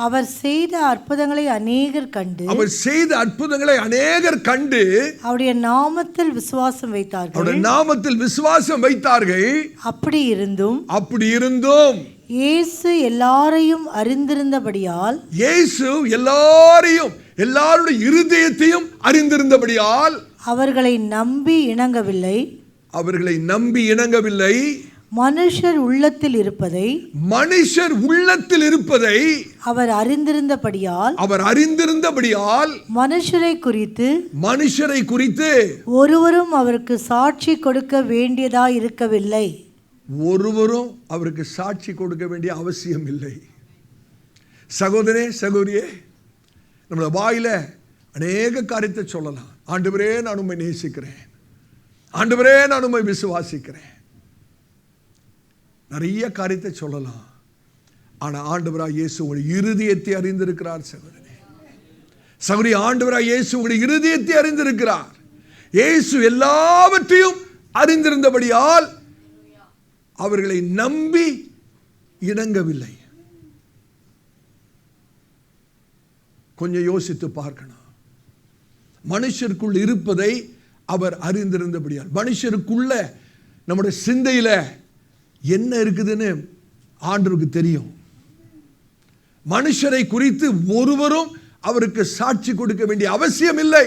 அவர் செய்த அற்புதங்களை அநேகர் கண்டு அவருடைய நாமத்தில் விசுவாசம் வைத்தார்கள். அப்படி இருந்தும் இயேசு எல்லாரையும் அறிந்திருந்தபடியால், எல்லாருடைய இருதயத்தையும் அறிந்திருந்தபடியால் அவர்களை நம்பி இணங்கவில்லை. மனுஷர் உள்ளத்தில் இருப்பதை அவர் அறிந்திருந்தபடியால் மனுஷரை குறித்து ஒருவரும் அவருக்கு சாட்சி கொடுக்க வேண்டியதாய் இருக்கவில்லை.
ஒருவரும் அவருக்கு சாட்சி கொடுக்க வேண்டிய அவசியம் இல்லை. சகோதரே சகோதரியே, நம்மளோட வாயில அநேக காரியத்தை சொல்லலாம். ஆண்டவரே நான் உம்மை நேசிக்கிறேன், ஆண்டவரே நான் உம்மை விசுவாசிக்கிறேன், நிறைய காரியத்தை சொல்லலாம். ஆனால் ஆண்டவராய் இயேசு உங்களுடைய இருதயத்தை அறிந்திருக்கிறார். சகோதரி, ஆண்டவராய் இயேசு உங்களுடைய இருதயத்தை அறிந்திருக்கிறார். இயேசு எல்லாவற்றையும் அறிந்திருந்தபடியால் அவர்களை நம்பி இணங்கவில்லை. கொஞ்சம் யோசித்து பார்க்கணும். மனுஷருக்குள் இருப்பதை அவர் அறிந்திருந்தபடியால், மனுஷருக்குள்ள நம்முடைய சிந்தையில என்ன இருக்குதுன்னு ஆண்டவருக்கு தெரியும். மனுஷரை குறித்து ஒருவரும் அவருக்கு சாட்சி கொடுக்க வேண்டிய அவசியம் இல்லை.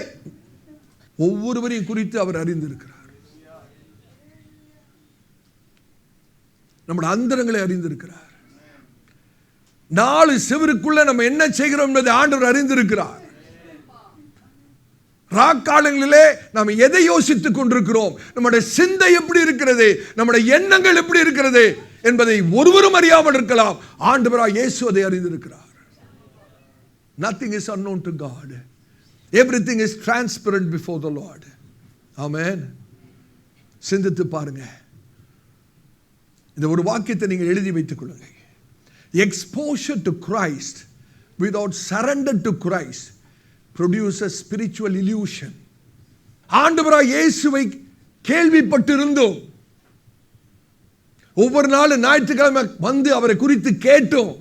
ஒவ்வொருவரையும் குறித்து அவர் அறிந்திருக்கிறார். நம்முடைய அந்தரங்களை அறிந்திருக்கிறார். 4 செவருக்குள்ள நம்ம என்ன செய்கிறோம் என்பதை ஆண்டவர் அறிந்திருக்கிறார். ராக்காலங்களிலே நாம் எதை யோசித்துக் கொண்டிருக்கிறோம், நம்முடைய சிந்தை எப்படி இருக்கிறது, நம்முடைய எண்ணங்கள் எப்படி இருக்கிறது என்பதை ஒருவரும் அறியாமல் இருக்கலாம். ஆண்டவராய் இயேசு அதை அறிந்திருக்கிறார். Nothing is unknown to God. Everything is transparent before the Lord. Amen. சிந்தித்து பாருங்க. இந்த ஒரு வாக்கியத்தை நீங்கள் எழுதி வைத்துக் கொள்ளுங்கள். Exposure to Christ without surrender to Christ produces spiritual illusion. ஆண்டவராய் இயேசுவை கேள்விப்பட்டிருந்தோம், ஒவ்வொரு நாளும் ஞாயிற்றுக்கிழமை வந்து அவரை குறித்து கேட்டோம்.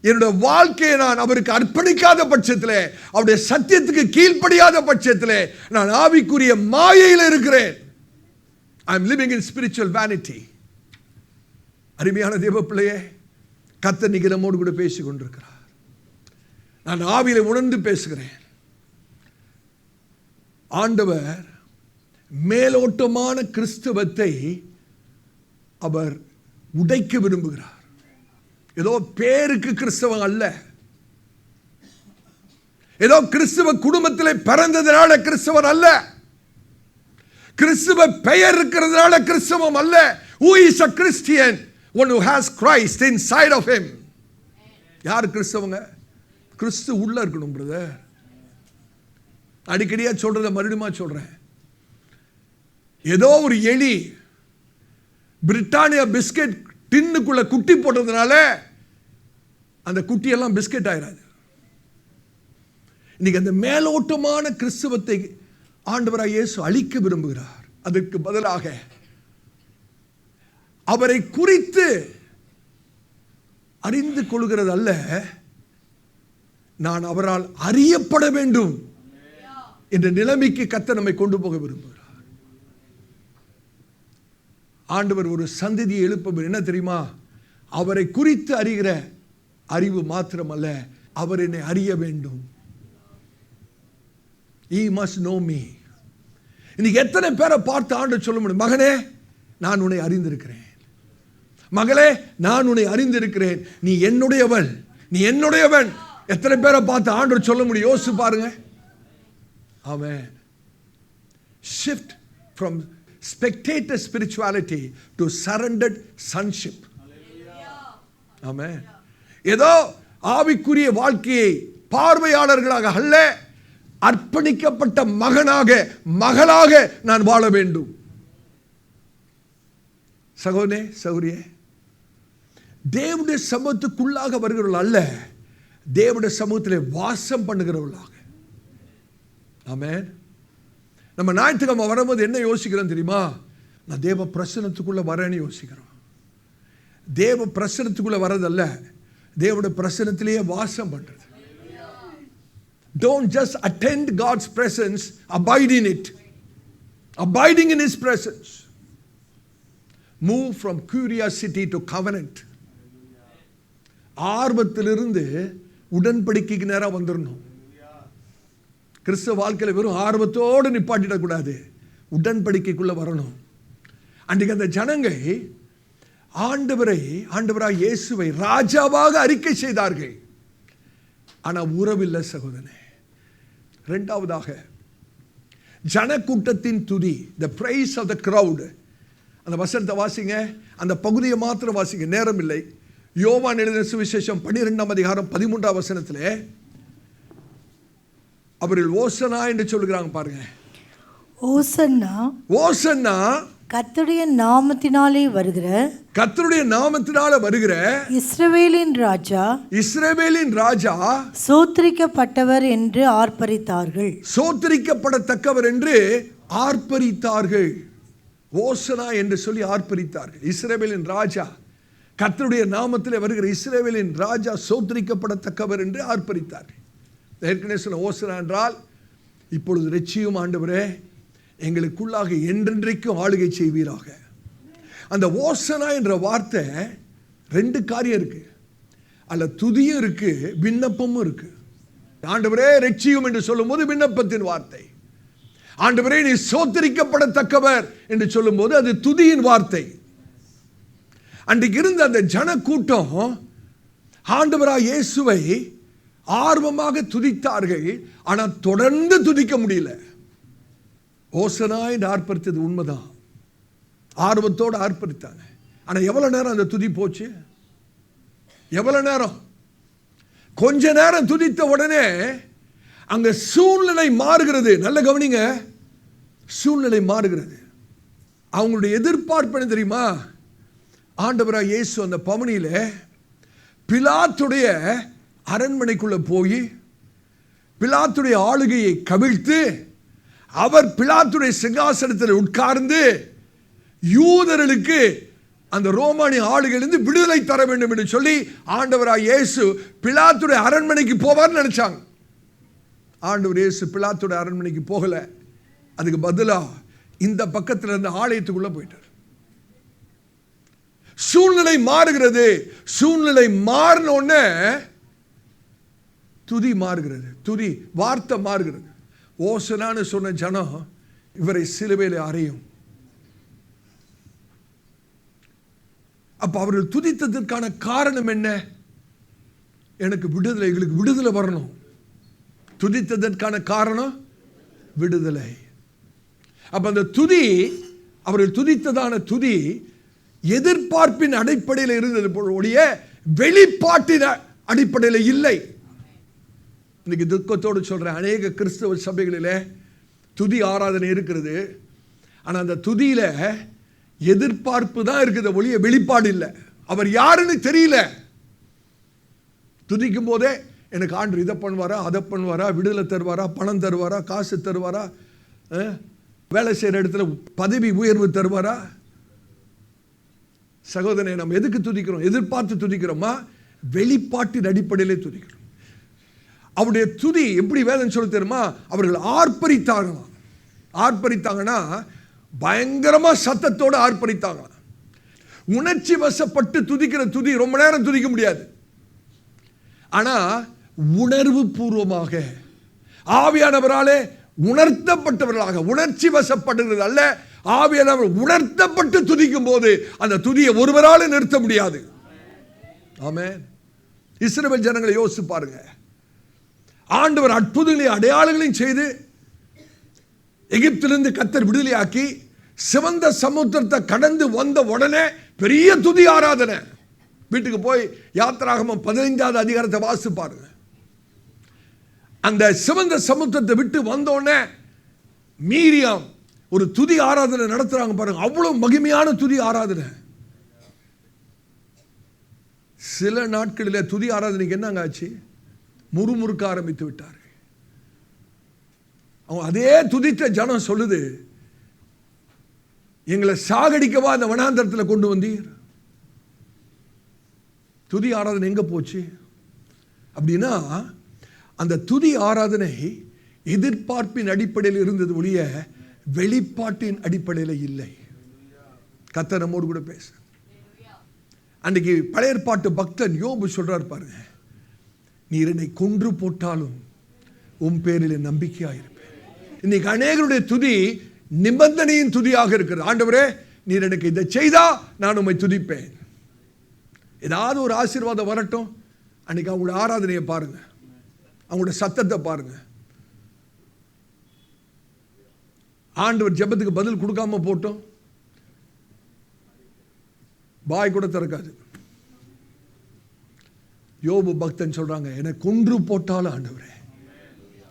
என்னுடைய வாழ்க்கையை நான் அவருக்கு அர்ப்பணிக்காத பட்சத்தில், அவருடைய சத்தியத்துக்கு கீழ்ப்படியாத பட்சத்தில் நான் ஆவிக்குரிய மாயையில் இருக்கிறேன். I am living in spiritual vanity. அருமையான தேவ பிள்ளையே, கர்த்தர் இன்னைக்கு நம்மோடு கூட பேசிக் கொண்டிருக்கிறார். நான் ஆவியிலே உணர்ந்து பேசுகிறேன். ஆண்டவர் மேலோட்டமான கிறிஸ்தவத்தை அவர் உடைக்க விரும்புகிறார். ஏதோ பேருக்கு கிறிஸ்தவம் அல்ல, ஏதோ கிறிஸ்தவ குடும்பத்திலே பிறந்ததுனால கிறிஸ்தவன் அல்ல, கிறிஸ்தவ பெயர் இருக்கிறதுனால கிறிஸ்தவம் அல்ல. Who is a Christian? One who has Christ inside of him. யார் கிறிஸ்தவங்க? கிறிஸ்து உள்ள இருக்கணும் பிரதர். அடிக்கடியா சொல்றத மறுபடியும் சொல்றேன். ஏதோ ஒரு எலி பிரிட்டானியா பிஸ்கட் டின்னுக்குள்ள குட்டி போட்டதுனால அந்த குட்டியெல்லாம் பிஸ்கட் ஆயிராது. இன்னைக்கு அந்த மேலோட்டமான கிறிஸ்தவத்தை ஆண்டவராய் இயேசு அழிக்க விரும்புகிறார். அதற்கு பதிலாக அவரை குறித்து அறிந்து கொள்கிறது அல்ல, நான் அவரால் அறியப்பட வேண்டும் என்ற நிலைமைக்கு கர்த்தர் நம்மை கொண்டு போக விரும்புகிறார். ஆண்டவர் ஒரு சந்ததியை எழுப்ப என்ன தெரியுமா? அவரை குறித்து அறிகிற அறிவு மாத்திரமல்ல, அவர் என்னை அறிய வேண்டும். He must know me. இன்னைக்கு எத்தனை பேரை பார்த்து ஆண்டவர் சொல்ல முடியும், மகனே நான் உன்னை அறிந்திருக்கிறேன், மகளே நான் உன்னை அறிந்திருக்கிறேன், நீ என்னுடையவள், நீ என்னுடையவன். எத்தனை பேரை பார்த்து ஆண்டவர் சொல்ல முடியும்? யோசிச்சு பாருங்க. ஆமென். Shift from spectator spirituality to surrendered sonship. ஆமென். ஏதோ ஆவிக்குரிய வாழ்க்கையை பார்வையாளர்களாக அல்ல, அர்ப்பணிக்கப்பட்ட மகனாக மகளாக நான் வாழ வேண்டும். சகோதரனே சகோதரியே, தேவனுடைய சமூகத்துக்குள்ளாக வருகிறவர்கள் அல்ல, தேவனுடைய சமூகத்திலே வாசம் பண்ணுகிறவர்களாக. ஆமென். நம்ம ஞாயிற்றுக்கிழமை வரும்போது என்ன யோசிக்கிறோம் தெரியுமா? நான் தேவ பிரசன்னத்துக்குள்ள வரேன்னு யோசிக்கிறோம். தேவ பிரசன்னத்துக்குள்ள வரதல்ல, தேவனுடைய பிரசன்னத்திலேயே வாசம் பண்றது. Don't just attend God's presence, abide in it. Abiding in His presence. Move from curiosity to covenant. ஆர்வத்திலிருந்து உடன்படிக்கைக்கு நேரம் வந்துடணும். கிறிஸ்தவ வாழ்க்கையில் வெறும் ஆர்வத்தோடு நிப்பாட்டிடக்கூடாது, உடன்படிக்கைக்குள்ள வரணும். அன்றைக்கு அந்த ஜனங்கள் ஆண்டவராய் இயேசுவை ராஜாவாக அறிக்கை செய்தார்கள், ஆனால் உறவில்லை சகோதரனே. இரண்டாவதாக ஜனக்கூட்டத்தின் துதி, the praise of the crowd. அந்த வசனத்தை வாசிங்க, அந்த பகுதியை மாத்திரம் வாசிங்க, நேரம் இல்லை. யோவான் எழுதின சுவிசேஷம் 12ஆம் அதிகாரம் 13ஆம் வசனத்திலே அவர்கள் ஓசன்னா என்று சொல்கிறாங்க பாருங்க.
ஓசன்னா,
ஓசன்னா
கர்த்தருடைய நாமத்தினாலே வருகிற,
கர்த்தருடைய நாமத்தினால வருகிற
இஸ்ரவேலின் ராஜா,
இஸ்ரவேலின் ராஜா
சோத்திரிக்கப்பட்டவர் என்று ஆர்ப்பரித்தார்கள்.
சோத்திரிக்கப்படத்தக்கவர் என்று ஆர்ப்பரித்தார்கள். ஓசனா என்று சொல்லி ஆர்ப்பரித்தார்கள். இஸ்ரவேலின் ராஜா, கர்த்தருடைய நாமத்திலே வருகிற இஸ்ரவேலின் ராஜா சோத்திரிக்கப்படத்தக்கவர் என்று ஆர்ப்பரித்தார்கள். ஏற்கனவே சொன்ன ஓசனா என்றால் இப்பொழுது ரட்சியும் ஆண்டவரே, எங்களுக்குள்ளாக என்றென்றைக்கும் ஆளுகை செய்வீராக. அந்த ஓசனா என்ற வார்த்தை ரெண்டு காரியம் இருக்கு, அல்ல துதியும் இருக்கு, விண்ணப்பமும் இருக்கு. ஆண்டவரே ரட்சியும் என்று சொல்லும் போது விண்ணப்பத்தின் வார்த்தை, ஆண்டவரே நீ சோத்திரிக்கப்படத்தக்கவர் என்று சொல்லும் போது அது துதியின் வார்த்தை. அன்றைக்கு இருந்த அந்த ஜன கூட்டம் ஆண்டவராகிய இயேசுவை ஆர்வமாக துதித்தார்கள். ஆனால் தொடர்ந்து துதிக்க முடியல. ஓசனா என்று ஆர்ப்பரித்தது உண்மைதான், ஆர்வத்தோடு ஆர்ப்பரித்தாங்க. ஆனால் எவ்வளவு நேரம் அந்த துதி போச்சு? எவ்வளவு நேரம்? கொஞ்ச நேரம் துதித்த உடனே அங்க சூழ்நிலை மாறுகிறது. நல்ல கவனிங்க, சூழ்நிலை மாறுகிறது. அவங்களுடைய எதிர்பார்ப்பு என்ன தெரியுமா? ஆண்டவராகிய இயேசு அந்த பவனியில பிலாத்துடைய அரண்மனைக்குள்ள போய் பிலாத்துடைய ஆளுகையை கவிழ்த்து அவர் பிலாத்துடைய சிங்காசனத்தில் உட்கார்ந்து யூதர்களுக்கு அந்த ரோமானிய ஆளுகையிலிருந்து விடுதலை தர வேண்டும் என்று சொல்லி ஆண்டவராகிய இயேசு பிலாத்துடைய அரண்மனைக்கு போவார்னு நினைச்சாங்க. ஆண்டவர் இயேசு பிலாத்துடைய அரண்மனைக்கு போகல. அதுக்கு பதிலா இந்த பக்கத்தில் இருந்த ஆலயத்துக்குள்ள போயிட்டார். சூழ்நிலை மாறுகிறது. சூழ்நிலை மாறின உடனே துதி மாறுகிறது. துதி வார்த்தை மாறுகிறது. ஓசனான்னு சொன்ன ஜனம் இவரை சிலுவையில் அறையும். அப்ப அவர்கள் துதித்ததற்கான காரணம் என்ன? எனக்கு விடுதலை, எங்களுக்கு விடுதலை வரணும். துதித்ததற்கான காரணம் விடுதலை. அப்ப அந்த துதி, அவர்கள் துதித்ததான துதி எதிர்பார்ப்பின் அடிப்படையில் இருந்தது ஒழிய வெளிப்பாட்டின் அடிப்படையில் இல்லை. இன்னைக்கு துக்கத்தோடு சொல்றேன், அநேக கிறிஸ்தவ சபைகளிலே துதி ஆராதனை இருக்கிறது. ஆனா அந்த துதியில எதிர்பார்ப்பு தான் இருக்குது ஒழிய வெளிப்பாடு இல்லை. அவர் யாருன்னு தெரியல. துதிக்கும் போதே எனக்கு ஆண்டு இதை பண்ணுவாரா, அதை பண்ணுவாரா, விடுதலை தருவாரா, பணம் தருவாரா, காசு தருவாரா, வேலை செய்கிற இடத்துல பதவி உயர்வு தருவாரா? சகோதரனை நம்ம எதுக்கு துதிக்கிறோம்? எதிர்பார்த்து துதிக்கிறோமா? வெளிப்பாட்டின் அடிப்படையிலே துதிக்கிறோம். அவருடைய துதி எப்படி வேதம் சொல்லி தெரியுமா? அவர்கள் ஆர்ப்பரித்தாங்களாம். ஆர்ப்பரித்தாங்கன்னா பயங்கரமா சத்தத்தோடு ஆர்ப்பரித்தாங்க. உணர்ச்சி வசப்பட்டு துதிக்கிற துதி ரொம்ப நேரம் துதிக்க முடியாது. ஆனா உணர்வு பூர்வமாக ஆவியானவராலே உணர்த்தப்பட்டவர்களாக, உணர்ச்சி வசப்படுகிறது அல்ல, ஆவியானவர் உணர்த்தப்பட்டு துதிக்கும் போது அந்த துதியை ஒருவரால் நிறுத்த முடியாது. ஆமென். இஸ்ரவேல் ஜனங்களை யோசிச்சு பாருங்க. ஆண்டவர் அற்புதங்களையும் அடையாளங்களையும் செய்து எகிப்திலிருந்து கர்த்தர் விடுதலையாக்கி சிவந்த சமுத்திரத்தை கடந்து வந்த உடனே பெரிய துதி ஆராதனை. வீட்டுக்கு போய் யாத்திராகமம் 15வது அதிகாரத்தை வாசித்து பாருங்க. அந்த சிவந்த சமுத்திரத்தை விட்டு வந்த உடனே மீரியாம் ஒரு துதி ஆராதனை நடத்துறாங்க பாருங்க. அவ்வளவு மகிமையான துதி ஆராதனை. சில நாட்களில் துதி ஆராதனைக்கு என்னங்க ஆச்சு? முறுமுறுக்க ஆரம்பித்து விட்டார்கள். அவன் அதே துதித்த ஜனம் சொல்லுது, எங்களை சாகடிக்கவா அந்த வனாந்தரத்தில் கொண்டு வந்தீர்? துதி ஆராதனை எங்க போச்சு? அப்படின்னா அந்த துதி ஆராதனை எதிர்பார்ப்பின் அடிப்படையில் இருந்தது ஒழிய வெளிப்பாட்டின் அடிப்படையில் இல்லை. கர்த்தர் நம்மோடு கூட பேச. அன்றைக்கு பழைய ஏற்பாட்டு பக்தன் யோபு சொல்றார் பாருங்க, நீர் என்னை கொன்று போட்டாலும் உன் பேரில் நம்பிக்கையாயிருப்பேன். இன்னைக்கு அநேகருடைய துதி நிபந்தனையின் துதியாக இருக்கிறது. ஆண்டவரே நீர் எனக்கு இதை செய்தா நான் உம்மை துதிப்பேன். ஏதாவது ஒரு ஆசீர்வாதம் வரட்டும், அன்னைக்கு அவங்களுடைய ஆராதனையை பாருங்க, அவங்களுடைய சத்தத்தை பாருங்க. ஆண்டவர் ஜெபத்துக்கு பதில் கொடுக்காம போட்டோம், பாய் கூட திறக்காது. யோபு பக்தன் சொல்றாங்க, என்னை கொன்று போட்டாலும் ஆண்டவரே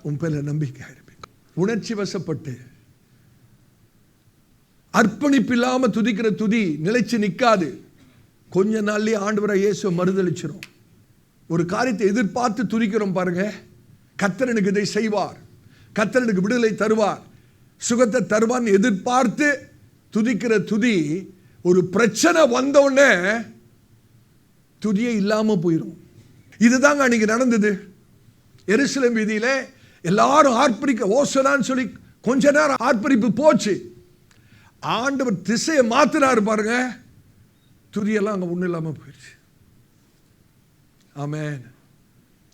உன் பேரில் நம்பிக்கை இருப்பேன். உணர்ச்சி வசப்பட்டு அர்ப்பணிப்பு இல்லாம துதிக்கிற துதி நிலைச்சு நிற்காது. கொஞ்ச நாள்லயே ஆண்டவரை இயேசுவை மறுதளிச்சிரும். ஒரு காரியத்தை எதிர்பார்த்து துதிக்கிறோம் பாருங்க, கர்த்தர் எனக்கு இதை செய்வார், கர்த்தர் எனக்கு விடுதலை தருவார், சுகத்தை தருவார்னு எதிர்பார்த்து துதிக்கிற துதி ஒரு பிரச்சனை வந்தோடனே துதியே இல்லாம போயிடும். இதுதாங்க அன்னைக்கு நடந்தது. எருசலேம் வீதியில எல்லாரும் ஆர்ப்பரிக்க ஓசனான்னு சொல்லி கொஞ்ச நேரம் ஆர்ப்பரிப்பு போச்சு. ஆண்டவர் திசையை மாத்தினாரு பாருங்க, துதியெல்லாம் அங்க ஒண்ணு இல்லாம போயிடுச்சு. ஆமென்.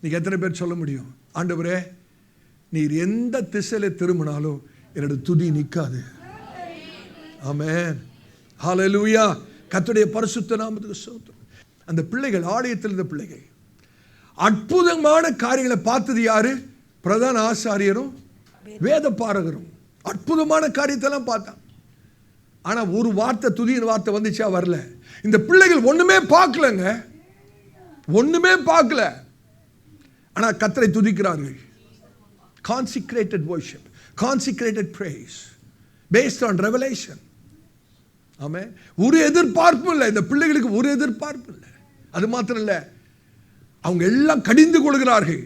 நீங்க எத்தனை பேர் சொல்ல முடியும், ஆண்டவரே நீர் எந்த திசையில திரும்பினாலும் என்னோட துதி நிற்காது? ஆமென். ஹல்லேலூயா. கர்த்தருடைய பரிசுத்த நாமத்துக்கு ஸ்தோத்திரம். அந்த பிள்ளைகள், ஆலயத்தில் இருந்த பிள்ளைகள், அற்புதமான காரியங்களை பார்த்தது யாரு? பிரதான ஆசாரியரும் வேத பாரகரும். அற்புதமான காரியத்தெல்லாம் பார்த்தான். ஆனா ஒரு வார்த்தை, துதியின் வார்த்தை வந்துச்சா? வரல. இந்த பிள்ளைகள் ஒண்ணுமே பார்க்கலங்க, ஒண்ணுமே பார்க்கல. ஆனா கர்த்தரை துதிக்கிறார்கள். Consecrated worship, consecrated praise based on revelation. ஆமென். ஒரு எதிர்பார்ப்பும் இல்லை இந்த பிள்ளைகளுக்கு, ஒரு எதிர்பார்ப்பும் இல்லை. அது மாத்திரம் இல்லை, அவங்க எல்லாம் கடிந்து கொள்கிறார்கள்.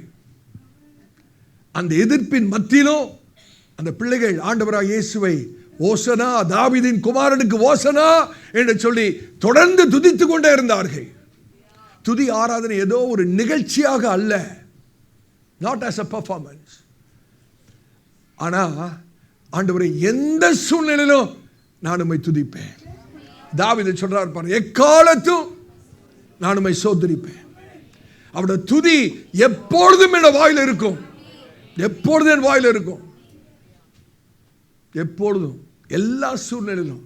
அந்த எதிர்ப்பின் மத்தியிலும் அந்த பிள்ளைகள் ஆண்டவராகிய இயேசுவை ஓசனா, தாவீதின் குமாரனுக்கு ஓசனா என்று சொல்லி தொடர்ந்து துதித்துக் கொண்டே இருந்தார்கள். துதி ஆராதனை ஏதோ ஒரு நிகழ்ச்சியாக அல்ல, not as a performance. ஆனா ஆண்டவரே, எந்த சூழ்நிலையிலும் நான் உம்மை துதிப்பேன். தாவீது சொல்றார் பாருங்க, எக்காலத்தும் நான் உம்மை சோதரிப்பேன். அவருடைய துதி எப்பொழுதும் என் வாயில் இருக்கும், எப்பொழுதும் என் வாயில் இருக்கும், எப்பொழுதும், எல்லா சூழ்நிலையிலும்.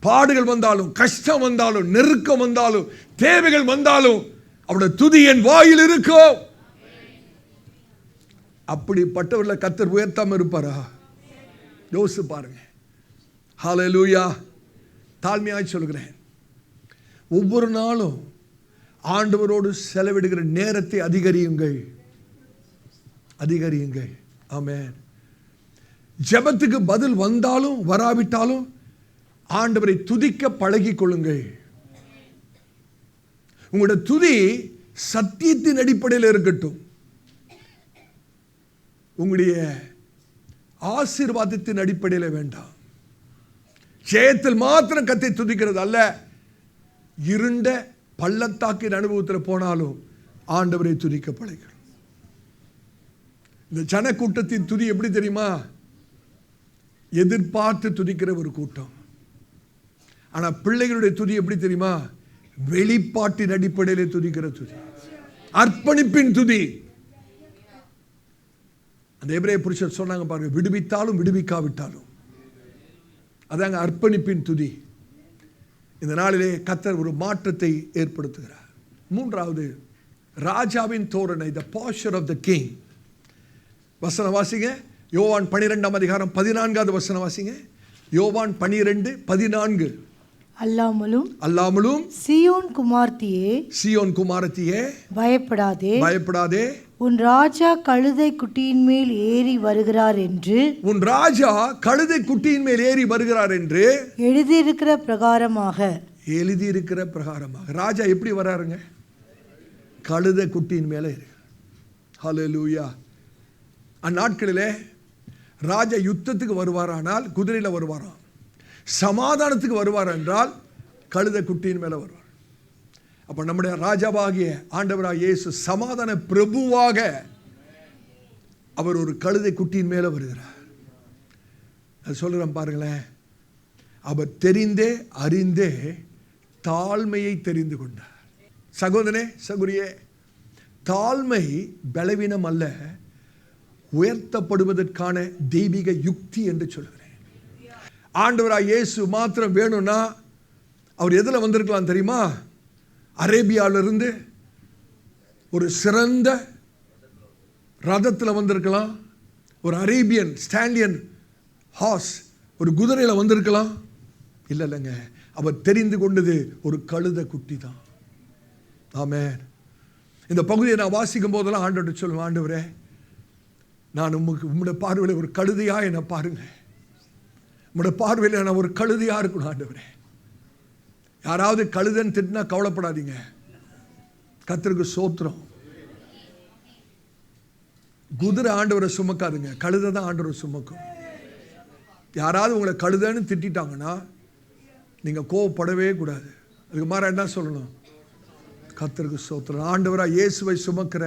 பாடுகள் வந்தாலும், கஷ்டம் வந்தாலும், நெருக்கம் வந்தாலும், தேவைகள் வந்தாலும் அவருடைய துதி என் வாயில் இருக்கும். அப்படிப்பட்டவர்களை கர்த்தர் உயர்த்தாம இருப்பாரா? யோசிச்சு பாருங்க. ஹல்லேலூயா. தாழ்மையாய் சொல்கிறேன், ஒவ்வொரு நாளும் ஆண்டவரோடு செலவிடுகிற நேரத்தை அதிகரியுங்கள், அதிகரியுங்கள். ஆமென். ஜெபத்துக்கு பதில் வந்தாலும் வராவிட்டாலும் ஆண்டவரை துதிக்க பழகிக் கொள்ளுங்கள். உங்களுடைய துதி சத்தியத்தின் அடிப்படையில் இருக்கட்டும். உங்களுடைய ஆசீர்வாதத்தின் அடிப்படையில் வேண்டாம். ஜெயத்தில் மாத்திரம் கத்தை துதிக்கிறது அல்ல. இருண்ட பள்ளத்தாக்கின் அனுபவத்தில் போனாலும் ஆண்டவரை துதிக்க பழகிறோம். இந்த ஜன கூட்டத்தின் துதி எப்படி தெரியுமா? எதிர்பார்த்து துதிக்கிற ஒரு கூட்டம். ஆனா பிள்ளைகளுடைய துதி எப்படி தெரியுமா? வெளிப்பாட்டின் அடிப்படையில் துதிக்கிற துதி, அர்ப்பணிப்பின் துதி. அந்த எபிரேய புருஷர் சொன்னாங்க பாருங்க, விடுவித்தாலும் விடுவிக்காவிட்டாலும். அதாங்க அர்ப்பணிப்பின் துதி. இந்த நாளிலே கர்த்தர் ஒரு மாற்றத்தை ஏற்படுத்துகிறார். மூன்றாவது, ராஜாவின் தோரணை, the posture of the king. வசனம் வாசிங்க, யோவான் 12ஆம் அதிகாரம் 14வது வசனம் வாசிங்க. யோவான் 12:14. அல்லாமலும்
சீயோன் குமாரத்தியே
பயப்படாதே,
உன் ராஜா கழுதை குட்டியின் மேல் ஏறி வருகிறார் என்று,
உன் ராஜா கழுதை குட்டியின் மேல் ஏறி வருகிறார் என்று
எழுதியிருக்கிற பிரகாரமாக.
ராஜா எப்படி வராருங்க? கழுதை குட்டியின் மேல ஏறி. ஹல்லேலூயா. அந்நாட்களிலே ராஜா யுத்தத்துக்கு வருவாரானால் குதிரையில வருவாராம். சமாதானத்துக்கு வருவார் என்றால் கழுதை குட்டியின் மேல வருவார். அப்ப நம்முடைய ராஜாவாகிய ஆண்டவராகிய இயேசு சமாதான பிரபுவாக அவர் ஒரு கழுதை குட்டியின் மேல வருகிறார். அது சொல்றேன் பாருங்களேன். அவர் தெரிந்தே அறிந்தே தாழ்மையை தெரிந்து கொண்டார். சகோதரனே, சகோதரியே, தாழ்மை பலவீனம் அல்ல, உயர்த்தப்படுவதற்கான தெய்வீக யுக்தி என்று சொல்கிறேன். ஆண்டவராகிய இயேசு மாத்திரம் வேணும்னா அவர் எதில் வந்திருக்கலாம் தெரியுமா? அரேபியாவிலிருந்து ஒரு சிறந்த ரதத்தில் வந்திருக்கலாம், ஒரு அரேபியன் ஸ்டாண்டியன் ஹார்ஸ், ஒரு குதிரையில் வந்திருக்கலாம். இல்லைங்க, அவர் தெரிந்து கொண்டது ஒரு கழுதை குட்டி தான். ஆமென். இந்த பகுதியை நான் வாசிக்கும் போதெல்லாம் ஆண்டவர்கிட்ட சொல்லுவேன், ஆண்டவரே, நான் உம்முடைய பார்வையில் ஒரு கழுதையா என்னை பாருங்க, உம்முடைய பார்வையில் நான் ஒரு கழுதையா இருக்கணும் ஆண்டவரே. யாராவது கழுதைன்னு திட்டினா கவலைப்படாதீங்க, கர்த்தருக்கு ஸ்தோத்திரம். குதிரை ஆண்டவரை சுமக்காதுங்க, கழுதை தான் ஆண்டவரை சுமக்கும். யாராவது உங்களை கழுதைன்னு திட்டாங்கன்னா நீங்க கோவப்படவே கூடாது. அதுக்கு மாற என்ன சொல்லணும்? கர்த்தருக்கு ஸ்தோத்திரம். ஆண்டவராக இயேசுவை சுமக்கிற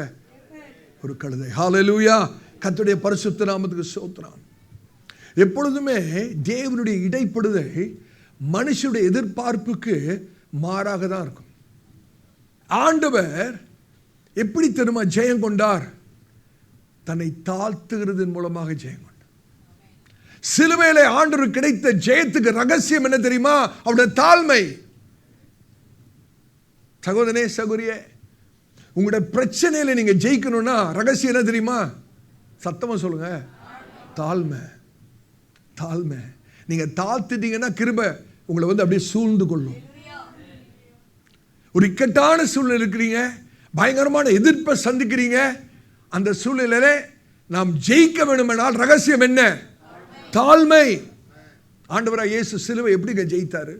ஒரு கழுதை. ஹல்லேலூயா. கர்த்தருடைய பரிசுத்த நாமத்துக்கு ஸ்தோத்திரம். எப்பொழுதுமே தேவனுடைய இடைப்படுதல் மனுஷனுடைய எதிர்பார்ப்புக்கு மாறாக தான் இருக்கும். ஆண்டவர் எப்படி தெரியுமா ஜெயம் கொண்டார்? தன்னை தாழ்த்துகிறதன் மூலமாக ஜெயம் கொண்டார். சிலுவையிலே ஆண்டவருக்கு கிடைத்த ஜெயத்துக்கு ரகசியம் என்ன தெரியுமா? அவருடைய தாழ்மை. சகோதரனே, சகோதரியே, உங்களுடைய பிரச்சனையில நீங்க ஜெயிக்கணும்னா ரகசியம் என்ன தெரியுமா? சத்தமா சொல்லுங்க, தாழ்மை. தாழ்மை. நீங்க தாழ்த்திட்டீங்கன்னா கிருபை உங்களை வந்து அப்படியே சூழ்ந்து கொள்ளும். ஒரு இக்கட்டான சூழ்நிலை இருக்கிறீங்க, பயங்கரமான எதிர்ப்பை சந்திக்கிறீங்க, அந்த சூழ்நிலையில நாம் ஜெயிக்க வேண்டுமென்றால் ரகசியம் என்ன? தாழ்மை. ஆண்டவராக இயேசு சிலுவை எப்படிங்க ஜெயித்தாரு?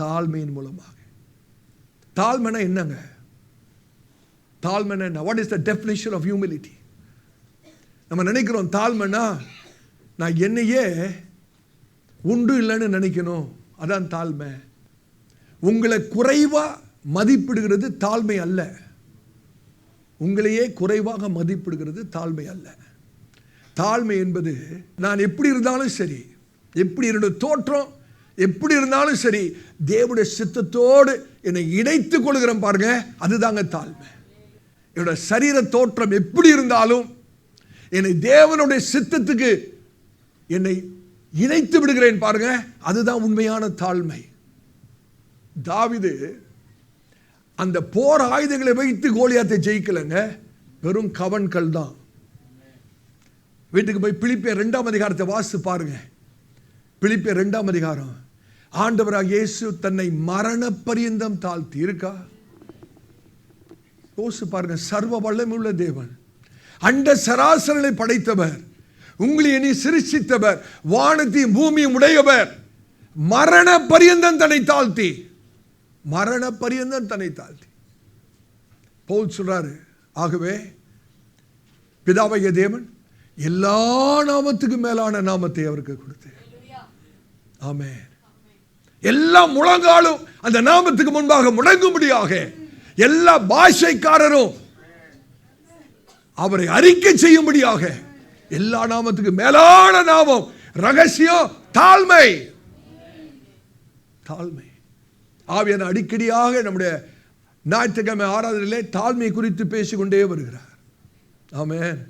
தாழ்மையின் மூலமாக. தாழ்மைனா என்னங்க? தாழ்மைனா என்ன? What is the definition of humility? நம்ம நினைக்கிறோம் தாழ்மைனா நான் என்னையே உண்டு இல்லைன்னு நினைக்கணும், அதான் தாழ்மை. உங்களை குறைவா மதிப்பிடுகிறது தாழ்மை அல்ல. உங்களையே குறைவாக மதிப்பிடுகிறது தாழ்மை அல்ல. தாழ்மை என்பது நான் எப்படி இருந்தாலும் சரி, எப்படி என்னுடைய தோற்றம் எப்படி இருந்தாலும் சரி, தேவனுடைய சித்தத்தோடு என்னை இணைத்துக் கொள்கிறேன் பாருங்க, அதுதாங்க தாழ்மை. என்னோட சரீர தோற்றம் எப்படி இருந்தாலும் என்னை தேவனுடைய சித்தத்துக்கு என்னை இணைத்து விடுகிறேன் பாருங்க, அதுதான் உண்மையான தாழ்மை. தாவீது அந்த போர் ஆயுதங்களை வைத்து கோலியாத்தை ஜெயிக்கலங்க, வெறும் கவன்கள் தான். வீட்டுக்கு போய் பிலிப்பியர் 2ஆம் அதிகாரத்தை வாசித்து பாருங்க. பிலிப்பியர் 2ஆம் அதிகாரம். ஆண்டவராக இயேசு தன்னை மரண பரியந்தம் தாழ்த்தி இருக்கா? யோசிச்சு பாருங்க. சர்வ வல்லமையுள்ள தேவன், அண்ட சராசரங்களை படைத்தவர், உங்களை என்னை சிருஷ்டித்தவர், வானத்தையும் பூமியும் உடையவர், மரண பரியந்தம் தன்னை தாழ்த்தி, மரண பரியந்தம் தன்னை தாழ்த்தி. பவுல் சொல்றாரு, ஆகவே பிதாவாகிய தேவன் எல்லா நாமத்துக்கும் மேலான நாமத்தை அவருக்கு கொடுத்து, ஆமென், எல்லா முழங்காலும் அந்த நாமத்துக்கு முன்பாக முடங்கும்படியாக எல்லா பாஷைக்காரரும் அவரை அறிக்கை செய்யும்படியாக எல்லா நாமத்துக்கு மேலான நாமம். ரகசியம் தாழ்மை. தாழ்மை. ஆவியான அடிக்கடியாக நம்முடைய ஞாயிற்றுக்கிழமை ஆராதனையிலே தாழ்மை குறித்து பேசிக்கொண்டே வருகிறார். ஆமென்.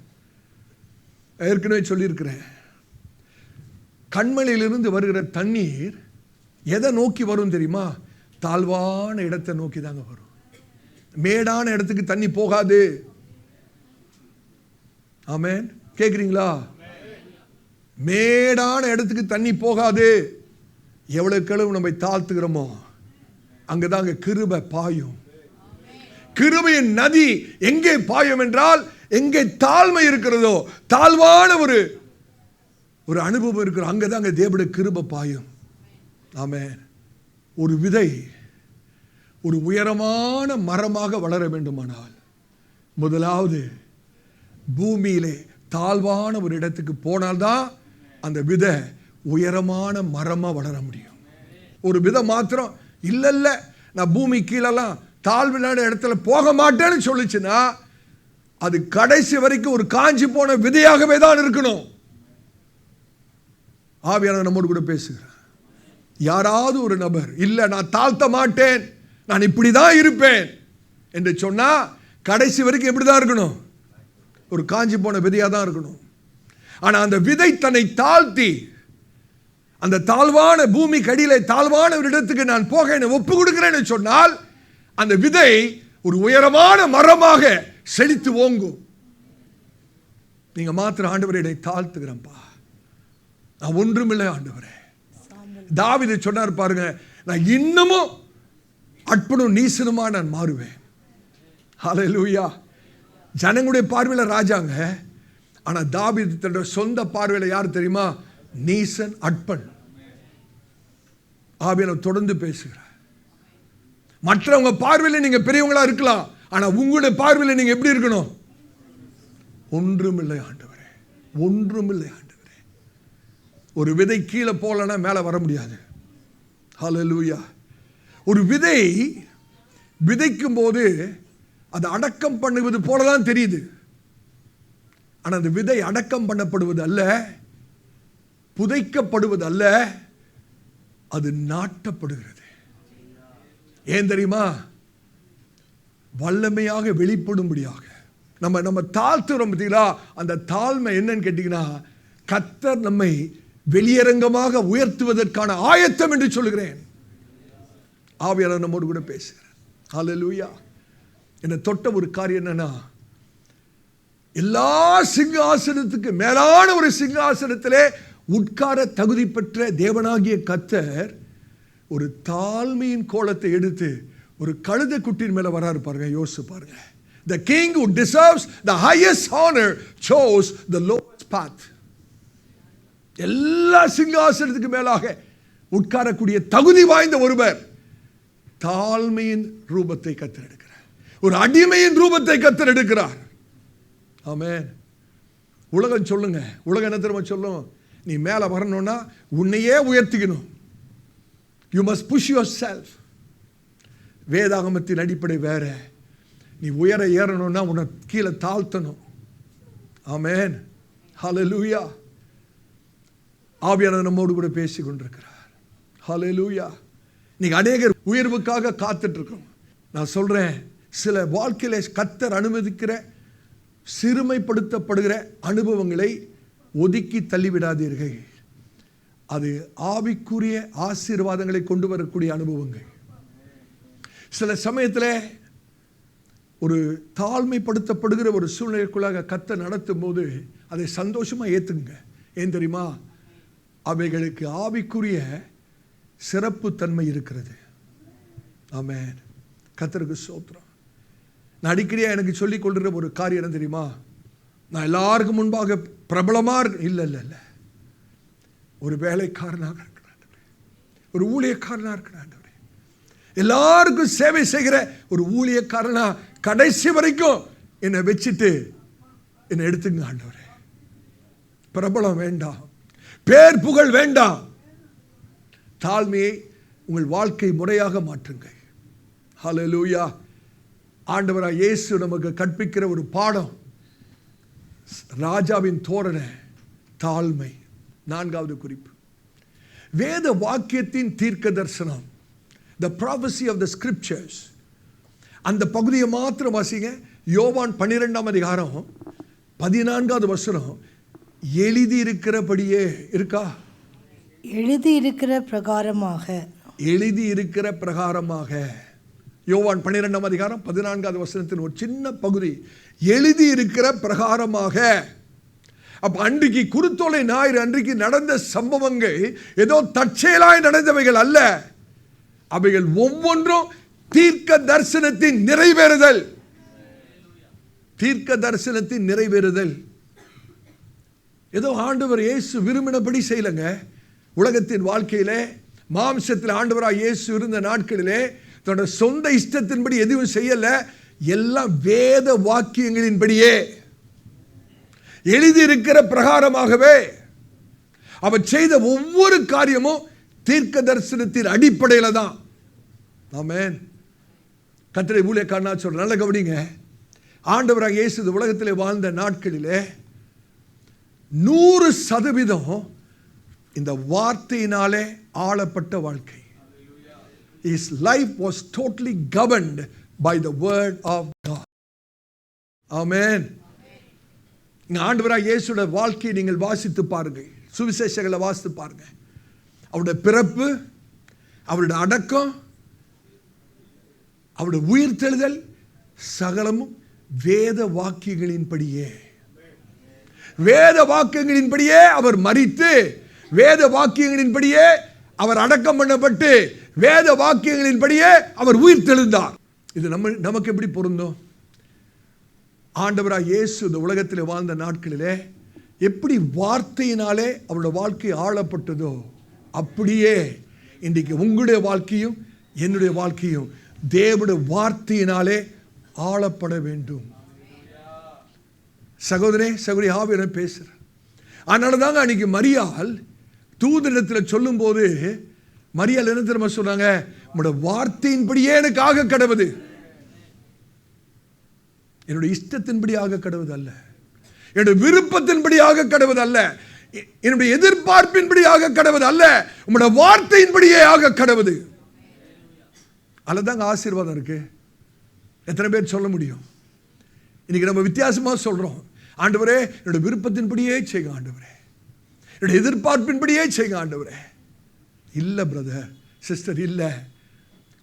ஏற்கனவே சொல்லியிருக்கிறேன், கண்மலையிலிருந்து வருகிற தண்ணீர் எதை நோக்கி வரும் தெரியுமா? தாழ்வான இடத்தை நோக்கி தாங்க வரும். மேடான இடத்துக்கு தண்ணி போகாது. ஆமென். கேட்குறீங்களா? மேடான இடத்துக்கு தண்ணி போகாது. எவ்வளவு நம்மை தாழ்த்துகிறோமோ அங்கதாங்க கிருபை பாயும். கிருபையின் நதி எங்கே பாயும் என்றால், எங்கே தாழ்மை இருக்கிறதோ, தாழ்வான ஒரு அனுபவம் இருக்கிற அங்கதாங்க தேவனுடைய கிருபை பாயும். ஆமென். ஒரு விதை ஒரு உயரமான மரமாக வளர வேண்டுமானால் முதலாவது பூமியிலே தாழ்வான ஒரு இடத்துக்கு போனால்தான் அந்த விதை உயரமான மரமாக வளர முடியும். ஒரு விதை மாத்திரம் இல்லை நான் பூமி கீழெல்லாம் தாழ்விலான இடத்துல போக மாட்டேன்னு சொல்லிச்சுன்னா அது கடைசி வரைக்கும் ஒரு காஞ்சி போன விதையாகவே தான் இருக்கணும். ஆவியானவர் நம்மோடு கூட பேசுகிறார். யாராவது ஒரு நபர் இல்லை நான் தாழ்த்த மாட்டேன், நான் இப்படி தான் இருப்பேன் என்று சொன்னா கடைசி வரைக்கும் எப்படி தான் இருக்கணும்? ஒரு காஞ்சி போன விதையாக தான் இருக்கணும். ஆனால் அந்த விதை தன்னை தாழ்த்தி அந்த தாழ்வான பூமி கடியிலே தாழ்வான ஒரு இடத்துக்கு நான் போக என்னை ஒப்பு கொடுக்கிறேன்னு சொன்னால் அந்த விதை ஒரு உயரமான மரமாக செழித்து ஓங்கும். நீங்க மாத்திர ஆண்டவரை என்னை தாழ்த்துகிறேன்ப்பா, நான் ஒன்றுமில்லை ஆண்டவரே. தாவீது சொன்னார் பாருங்க, நான் இன்னமும் அற்பனும் நீசனுமா நான் மாறுவேன். ஹல்லேலூயா. ஜனங்களுடைய பார்வையில் ராஜாங்க, ஆனா தாவீது தன்னுடைய சொந்த பார்வையில் யார் தெரியுமா? நீசன், அற்பன். ஆவியானவர் தொடர்ந்து பேசுகிறார். மற்றவங்க பார்வையில் நீங்க பெரியவங்களா இருக்கலாம், ஆனா உங்களுடைய பார்வையில் நீங்க எப்படி இருக்கணும்? ஒன்றுமில்லை ஆண்டவரே, ஒன்றுமில்லை ஆண்டவரே. ஒரு விதை கீழே போலனா மேலே வர முடியாது. ஹல்லேலூயா. ஒரு விதை விதைக்கும் போது அது அடக்கம் பண்ணுவது போலதான் தெரியுது. ஆனா அந்த விதை அடக்கம் பண்ணப்படுவது அல்ல, புதைக்கப்படுவது அல்ல, அது நாட்டப்படுகிறது. ஏன் தெரியுமா? வல்லமையாக வெளிப்படும்படியாக. நம்ம தாழ்த்துறோம் பார்த்தீங்களா? அந்த தாழ்மை என்னன்னு கேட்டீங்கன்னா, கர்த்தர் நம்மை வெளியரங்கமாக உயர்த்துவதற்கான ஆயத்தம் என்று சொல்கிறேன். ஆவியானவர் நம்மோடு கூட பேசுகிறார். ஹல்லேலூயா. என்னை தொட்ட ஒரு காரியம் என்னன்னா, எல்லா சிங்காசனத்துக்கு மேலான ஒரு சிங்காசனத்திலே உட்கார தகுதி பெற்ற தேவனாகிய கர்த்தர் ஒரு தாழ்மையின் கோலத்தை எடுத்து ஒரு கழுதை குட்டியின் மேல வராரு பாருங்க. யோசிச்சு பாருங்க. The king who deserves the highest honor chose the lowest path. எல்லா சிங்காசனத்துக்கு மேலாக உட்காரக்கூடிய தகுதி வாய்ந்த ஒருவர் தாழ்மையின் ரூபத்தை கர்த்தர் எடுக்கிறார். ஒரு அடிமையின் ரூபத்தை கர்த்தர் எடுக்கிறார். ஆமென். உலகம் சொல்லுங்க, உலகம் என்ன தெரியுமா சொல்லும்? நீ மேலே வரணும்னா உன்னையே உயர்த்திக்கணும். You must push yourself. வேதாகமத்தின் அடிப்படை வேற. நீ உயர ஏறணும்னா உன்னை கீழே தாழ்த்தணும். ஆமென். ஹல்லேலூயா. ஆவியானவர் நம்மோடு கூட பேசி கொண்டிருக்கிறார். ஹல்லேலூயா. நீங்க அநேகர் உயர்வுக்காக காத்துட்டு இருக்கோம். நான் சொல்றேன், சில வாழ்க்கையில கர்த்தர் அனுமதிக்கிற சிறுமைப்படுத்தப்படுகிற அனுபவங்களை ஒதுக்கி தள்ளிவிடாதீர்கள். அது ஆவிக்குரிய ஆசீர்வாதங்களை கொண்டு வரக்கூடிய அனுபவங்கள். சில சமயத்தில் ஒரு தாழ்மைப்படுத்தப்படுகிற ஒரு சூழ்நிலைக்குள்ளாக கர்த்தர் நடத்தும் போது அதை சந்தோஷமா ஏத்துங்க. ஏன் தெரியுமா? அவைகளுக்கு ஆவிக்குரிய சிறப்பு தன்மை இருக்கிறது. ஆமென். கர்த்தருக்கு ஸ்தோத்திரம். நான் அடிக்கடியாக எனக்கு சொல்லிக் கொள்கிற ஒரு காரியம் என்ன தெரியுமா? நான் எல்லாருக்கும் முன்பாக பிரபலமாக இல்லை, ஒரு வேலைக்காரனாக இருக்கிறான், ஒரு ஊழியக்காரனாக இருக்கிறான், எல்லாருக்கும் சேவை செய்கிற ஒரு ஊழியக்காரனா கடைசி வரைக்கும் என்னை வச்சுட்டு என்னை எடுத்துங்க ஆண்டவரே. பிரபலம் வேண்டாம், பேர் புகழ் வேண்டாம். தாழ்மையை உங்கள் வாழ்க்கை முறையாக மாற்றுங்கள். ஹல்லேலூயா. ஆண்டவராக இயேசு நமக்கு கற்பிக்கிற ஒரு பாடம் ராஜாவின் தோரணை தாழ்மை. 4வது குறிப்பு, வேத வாக்கியத்தின் தீர்க்க தரிசனம். The prophecy of the scriptures. அந்த பகுதியை மாத்திரம் வாசிங்க. யோவான் 12ஆம் அதிகாரம் 14வது வசனம். எழுதி இருக்கிறபடியே இருக்கா?
எழுதி இருக்கிற பிரகாரமாக. எழுதி
இருக்கிற பிரகாரமாக. யோவான் 12ஆம் அதிகாரம் 14வது வசனத்தின் ஒரு சின்ன பகுதி. எழுதி இருக்கிற பிரகாரமாக. அப்ப அன்றைக்கு குருத்தோலை ஞாயிறு அன்றைக்கு நடந்த சம்பவங்கள் ஏதோ தற்செயலாய் நடந்தவைகள் அல்ல. அவைகள் ஒவ்வொன்றும் தீர்க்க தரிசனத்தின் நிறைவேறுதல். தீர்க்க தரிசனத்தின் நிறைவேறுதல். ஏதோ ஆண்டவர் இயேசு விரும்பினபடி செய்யலங்க. உலகத்தின் வாழ்க்கையிலே மாம்சத்தில் ஆண்டவராக இயேசு இருந்த நாட்களிலே தன்னோட சொந்த இஷ்டத்தின்படி எதுவும் செய்யல. எல்லாம் வேத வாக்கியங்களின்படியே எழுதி இருக்கிற பிரகாரமாகவே அவர் செய்த ஒவ்வொரு காரியமும் தீர்க்க தரிசனத்தின் அடிப்படையில் தான். ஆமென். கர்த்தரை ஊழியக்காரனா சொல்ற நல்ல கவனிங்க. ஆண்டவராக இயேசு இந்த உலகத்திலே வாழ்ந்த நாட்களிலே 100% இந்த வார்த்தையினாலே ஆளப்பட்ட வாழ்க்கை. His life was totally governed by the word of God. Amen. ஆண்டவராக இயேசுவோட வாழ்க்கையை நீங்கள் வாசித்து பாருங்கள். சுவிசேஷங்களை வாசித்து பாருங்க. அவருடைய பிறப்பு, அவருடைய அடக்கம், அவருடைய உயிர்த்தெழுதல் சகலமும் வேத வாக்கியங்களின்படியே. வேத வாக்கியங்களின்படியே அவர் மரித்து, வேத வாக்கியங்களின்படியே அவர் அடக்கம் பண்ணப்பட்டு, வேத வாக்கியங்களின்படியே அவர் உயிர்த்தெழுந்தார். இது நமக்கு எப்படி பொருந்தும்? ஆண்டவராக இயேசு இந்த உலகத்தில் வாழ்ந்த நாட்களிலே எப்படி வார்த்தையினாலே அவருடைய வாழ்க்கை ஆளப்பட்டதோ அப்படியே இன்றைக்கு உங்களுடைய வாழ்க்கையும் என்னுடைய வாழ்க்கையும் தேவனுடைய வார்த்தையினாலே ஆளப்பட வேண்டும். சகோதரே சகோதரி ஆவியானவர் பேசுறார். அதனால தாங்க அன்னைக்கு மரியாள் தூதனிடத்தில் சொல்லும் போது மரியாள் என்ன தெரியுமா சொன்னாங்க? உங்களுடைய வார்த்தையின்படியே எனக்கு ஆக கடவுது. என்னுடைய இஷ்டத்தின்படி ஆக கடவுது அல்ல, என்னுடைய விருப்பத்தின்படி ஆக கடவுது அல்ல, என்னுடைய எதிர்பார்ப்பின்படி ஆக கடவுது அல்ல, உங்களுடைய வார்த்தையின்படியே ஆக கடவுது. அதுதாங்க ஆசீர்வாதம் இருக்கு. எத்தனை பேர் சொல்ல முடியும்? இன்னைக்கு நம்ம வித்தியாசமா சொல்றோம். ஆண்டவரே என்னுடைய விருப்பத்தின்படியே செய்யுங்க ஆண்டவரே, என்னுடைய எதிர்பார்ப்பின்படியே செய்யுங்க ஆண்டவரே. இல்லை பிரதர் சிஸ்டர், இல்லை.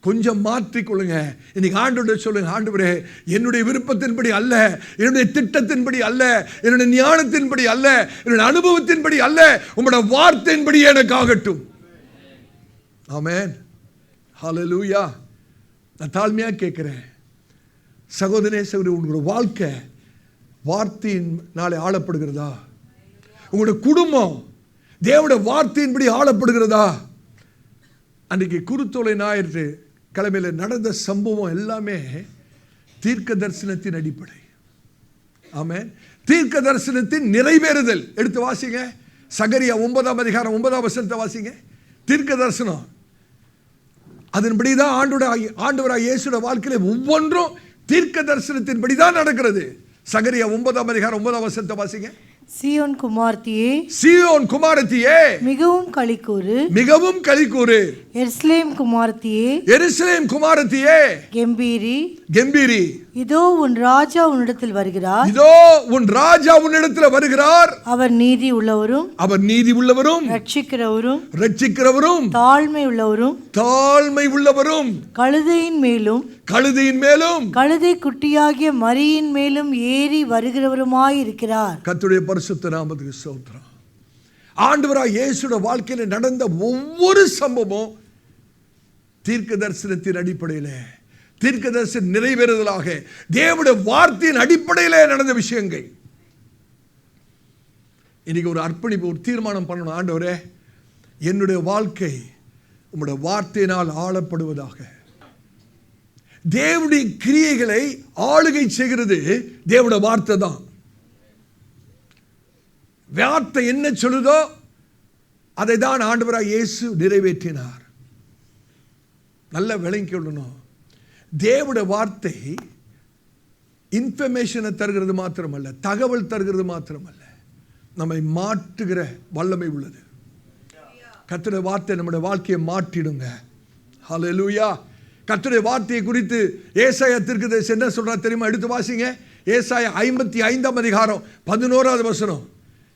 கொஞ்சம் மாற்றிக்கொள்ளுங்க. இன்னைக்கு ஆண்டவரே சொல்லுங்க, ஆண்டவரே என்னுடைய விருப்பத்தின்படி அல்ல, என்னுடைய திட்டத்தின்படி அல்ல, என்னுடைய ஞானத்தின்படி அல்ல, என்னுடைய அனுபவத்தின்படி அல்ல, உம்முடைய வார்த்தையின்படி எனக்கு ஆகட்டும். ஆமென், ஹல்லேலூயா. நான் தாழ்மையா கேட்கிறேன், சகோதரனே சகோதரி, உங்களுடைய வாழ்க்கை வார்த்தையினாலே ஆளப்படுகிறதா? உங்களுடைய குடும்பம் தேவனுடைய வார்த்தையின்படி ஆளப்படுகிறதா? அன்றைக்கு குருத்தோலை ஞாயிற்று கிழமையில் நடந்த சம்பவம் எல்லாமே தீர்க்க தரிசனத்தின் அடிப்படை. ஆமென். தீர்க்க தரிசனத்தின் நிறைவேறுதல். எடுத்து வாசிங்க, சகரியா 9ஆம் அதிகாரம் 9ஆம் வசனத்தை வாசிங்க. தீர்க்க தரிசனம் அதன்படி தான் ஆண்டவராய் இயேசுவோட வாழ்க்கையில ஒவ்வொன்றும் தீர்க்க தரிசனத்தின்படி தான் நடக்கிறது. சகரியா 9ஆம் அதிகாரம் 9ஆம் வசனத்தை வாசிங்க.
சீயோன் குமாரத்தியே,
சீயோன் குமாரத்தியே,
மிகவும் களிக்கூறு,
மிகவும் களிக்கூறு.
எருசலேம் குமாரத்தியே,
எருசலேம் குமாரத்தியே,
கெம்பீரி,
கெம்பீரி.
இதோ உன் ராஜா உன்னிடத்தில் வருகிறார்,
இதோ உன் ராஜா உன்னிடத்தில் வருகிறார்.
அவர் நீதி உள்ளவரும்,
அவர் நீதி உள்ளவரும்,
ரட்சிக்கிறவரும்,
ரட்சிக்கிறவரும்,
தாழ்மை உள்ளவரும்,
தாழ்மை உள்ளவரும்,
கழுதையின் மேலும்,
கழுதையின் மேலும்,
கழுதை குட்டியாகிய மரியின் மேலும் ஏறி வருகிறவருமாயிருக்கிறார்.
கர்த்தருடைய பரிசுத்த நாமத்துக்கு ஸ்தோத்திரம். ஆண்டவராய் இயேசுவோட வாழ்க்கையில் நடந்த ஒவ்வொரு சம்பவமும் தீர்க்க தரிசனத்தின் அடிப்படையில், தீர்க்க தரிசன நிறைவேறுதலாக தேவனுடைய வார்த்தையின் அடிப்படையில் நடந்த விஷயங்கள். இன்னைக்கு ஒரு அர்ப்பணிப்பு, ஒரு தீர்மானம் பண்ணணும். ஆண்டவரே, என்னுடைய வாழ்க்கை உம்முடைய வார்த்தையினால் ஆளப்படுவதாக. தேவனுடைய கிரியைகளை ஆளுகை செய்கிறது தேவனுடைய வார்த்தை தான். வார்த்தை என்ன சொல்லுதோ அதை தான் ஆண்டவராய் இயேசு நிறைவேற்றினார். நல்ல விளங்கி கொள்ளணும். தேவனுடைய வார்த்தை இன்ஃபர்மேஷனை தருகிறது மாத்திரமல்ல, தகவல் தருகிறது மாத்திரமல்ல, நம்மை மாற்றுகிற வல்லமை உள்ளது. கர்த்தருடைய வார்த்தை நம்முடைய வாழ்க்கையை மாற்றிடுங்க. ஹல்லேலூயா. கர்த்தருடைய வார்த்தையை குறித்து ஏசாயா தீர்க்கதரிசி என்ன சொல்றார் தெரியுமா? எடுத்து வாசிங்க. ஏசாயா 55ஆம் அதிகாரம் 11ஆவது வசனம்.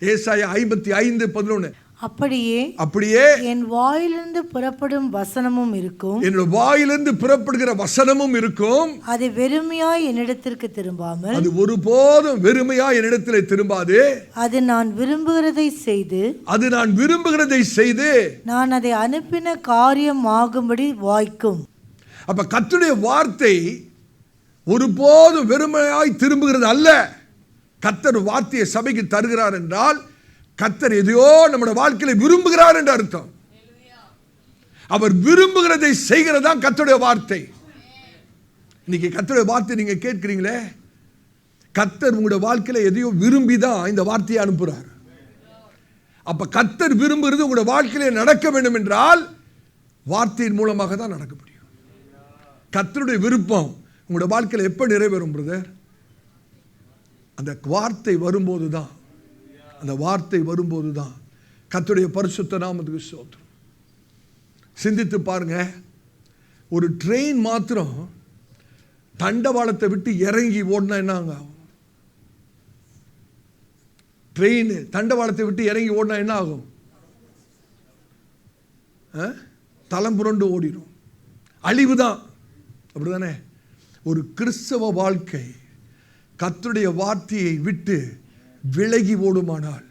ஏசாயா 55:11. அப்படியே
என் வாயிலிருந்து புறப்படும் வசனமும் இருக்கும்,
என்னோட வாயிலிருந்து புறப்படுகிற வசனமும் இருக்கும்,
அது வெறுமையாய் என்னிடத்திற்கு திரும்பாமல்,
அது ஒருபோதும் வெறுமையாய் என்னிடத்தில் திரும்பாது,
அது நான் விரும்புகிறதை செய்து,
அது நான் விரும்புகிறதை செய்து,
நான் அதை அனுப்பின காரியம் ஆகும்படி வாய்க்கும்.
அப்ப கர்த்தருடைய வார்த்தை ஒருபோதும் வெறுமையாய் திரும்புகிறது அல்ல. கர்த்தர் வார்த்தையை சபைக்கு தருகிறார் என்றால் கர்த்தர் எதையோ நம்முடைய வாழ்க்கையில விரும்புகிறார் என்று அர்த்தம். அவர் விரும்புகிறதை செய்கிறதா கர்த்தருடைய வார்த்தை. இன்னைக்கு கர்த்தருடைய வார்த்தை நீங்க கேட்கிறீங்களே, கர்த்தர் உங்களுடைய வாழ்க்கையில எதையோ விரும்பி தான் இந்த வார்த்தையை அனுப்புகிறார். அப்ப கர்த்தர் விரும்புகிறது உங்களுடைய வாழ்க்கையில நடக்க வேண்டும் என்றால் வார்த்தையின் மூலமாக தான் நடக்க முடியும். கர்த்தருடைய விருப்பம் உங்களுடைய வாழ்க்கையில் எப்போ நிறைவேறும் பிரதர்? அந்த வார்த்தை வரும்போது தான், அந்த வார்த்தை வரும்போது தான். கர்த்தருடைய பரிசுத்த நாமத்துக்கு ஸ்தோத்திரம். சிந்தித்து பாருங்க, ஒரு ட்ரெயின் மாத்திரம் தண்டவாளத்தை விட்டு இறங்கி ஓடினா என்ன ஆகும்? ட்ரெயின் தண்டவாளத்தை விட்டு இறங்கி ஓடினா என்ன ஆகும்? தலம் புரண்டு ஓடிடும், அழிவு தான். அப்படிதானே? ஒரு கிறிஸ்தவ வாழ்க்கை கர்த்தருடைய வார்த்தையை விட்டு விலகி ஓடுமானால்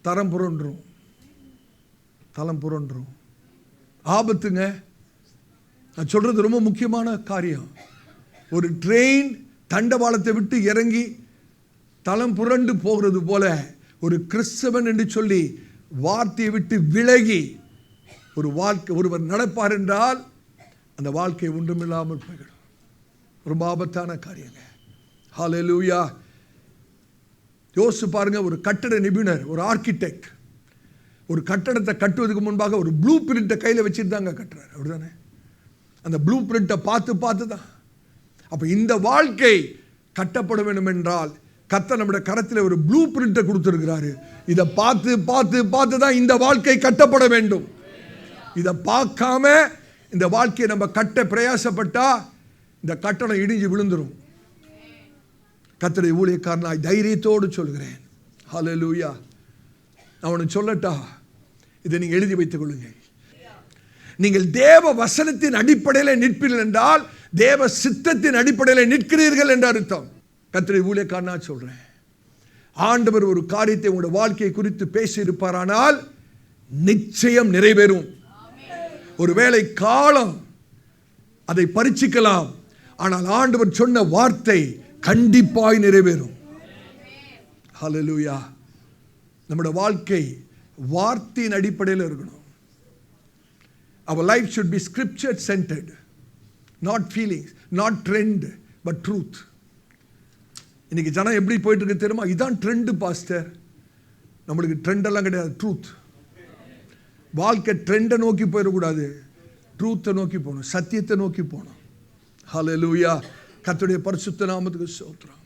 தரம் புரண்டும், தலம் புரண்டும், ஆபத்துங்க. நான் சொல்றது ரொம்ப முக்கியமான காரியம். ஒரு ட்ரெயின் தண்டவாளத்தை விட்டு இறங்கி தலம் புரண்டு போகிறது போல ஒரு கிறிஸ்தவன் என்று சொல்லி வார்த்தையை விட்டு விலகி ஒரு வாழ்க்கை ஒருவர் நடப்பார் என்றால் அந்த வாழ்க்கை ஒன்றுமில்லாமல் போய்விடும். ரொம்ப ஆபத்தான காரியங்க. ஹல்லேலூயா. யோசிச்சு பாருங்க, ஒரு கட்டட நிபுணர், ஒரு ஆர்கிடெக்ட் ஒரு கட்டடத்தை கட்டுவதற்கு முன்பாக ஒரு ப்ளூ பிரிண்ட்டை கையில் வச்சுட்டு தாங்க கட்டுறாரு. அப்படிதானே? அந்த ப்ளூ பிரிண்ட்டை பார்த்து தான். அப்போ இந்த வாழ்க்கை கட்டப்பட வேண்டும் என்றால் கர்த்தர் நம்முடைய கரத்தில் ஒரு ப்ளூ பிரிண்ட்டை கொடுத்துருக்கிறாரு. இதை பார்த்து தான் இந்த வாழ்க்கை கட்டப்பட வேண்டும். இதை பார்க்காம இந்த வாழ்க்கையை நம்ம கட்ட பிரயாசப்பட்டா இந்த கட்டணம் இடிஞ்சு விழுந்துரும். கர்த்தருடைய ஊழியக்காரனாய் தைரியத்தோடு சொல்கிறேன். ஹல்லேலூயா. நான் ஒன்று சொல்லட்டா, இதை நீங்கள் எழுதி வைத்துக் கொள்ளுங்க. நீங்கள் தேவ வசனத்தின் அடிப்படையில் நிற்பீர்கள் என்றால் தேவ சித்தத்தின் அடிப்படையில் நிற்கிறீர்கள் என்று அர்த்தம். கர்த்தருடைய ஊழியக்காரனா சொல்றேன், ஆண்டவர் ஒரு காரியத்தை உங்களுடைய வாழ்க்கையை குறித்து பேசி இருப்பாரானால் நிச்சயம் நிறைவேறும். ஒருவேளை காலம் அதை பரீட்சிக்கலாம், ஆனால் ஆண்டவர் சொன்ன வார்த்தை கண்டிப்பாய் நிறைவேறும். ஹல்லேலூயா. நம்முடைய வாழ்க்கை வார்த்தையின் அடிப்படையில் இருக்கணும். Our life should be scripture centered, not feelings, not trend, but truth. இன்னைக்கு ஜனம் எப்படி போயிட்டு இருக்கு தெரியுமா? இதான் ட்ரெண்ட் பாஸ்டர். நம்மளுக்கு ட்ரெண்ட் எல்லாம் கிடையாது, ட்ரூத். வாழ்க்கை ட்ரெண்டை நோக்கி போயிடக்கூடாது, ட்ரூத்தை நோக்கி போகணும், சத்தியத்தை நோக்கி போகணும். ஹல்லேலூயா. கர்த்தருடைய பரிசுத்த நாமத்துக்கு ஸ்தோத்திரம்.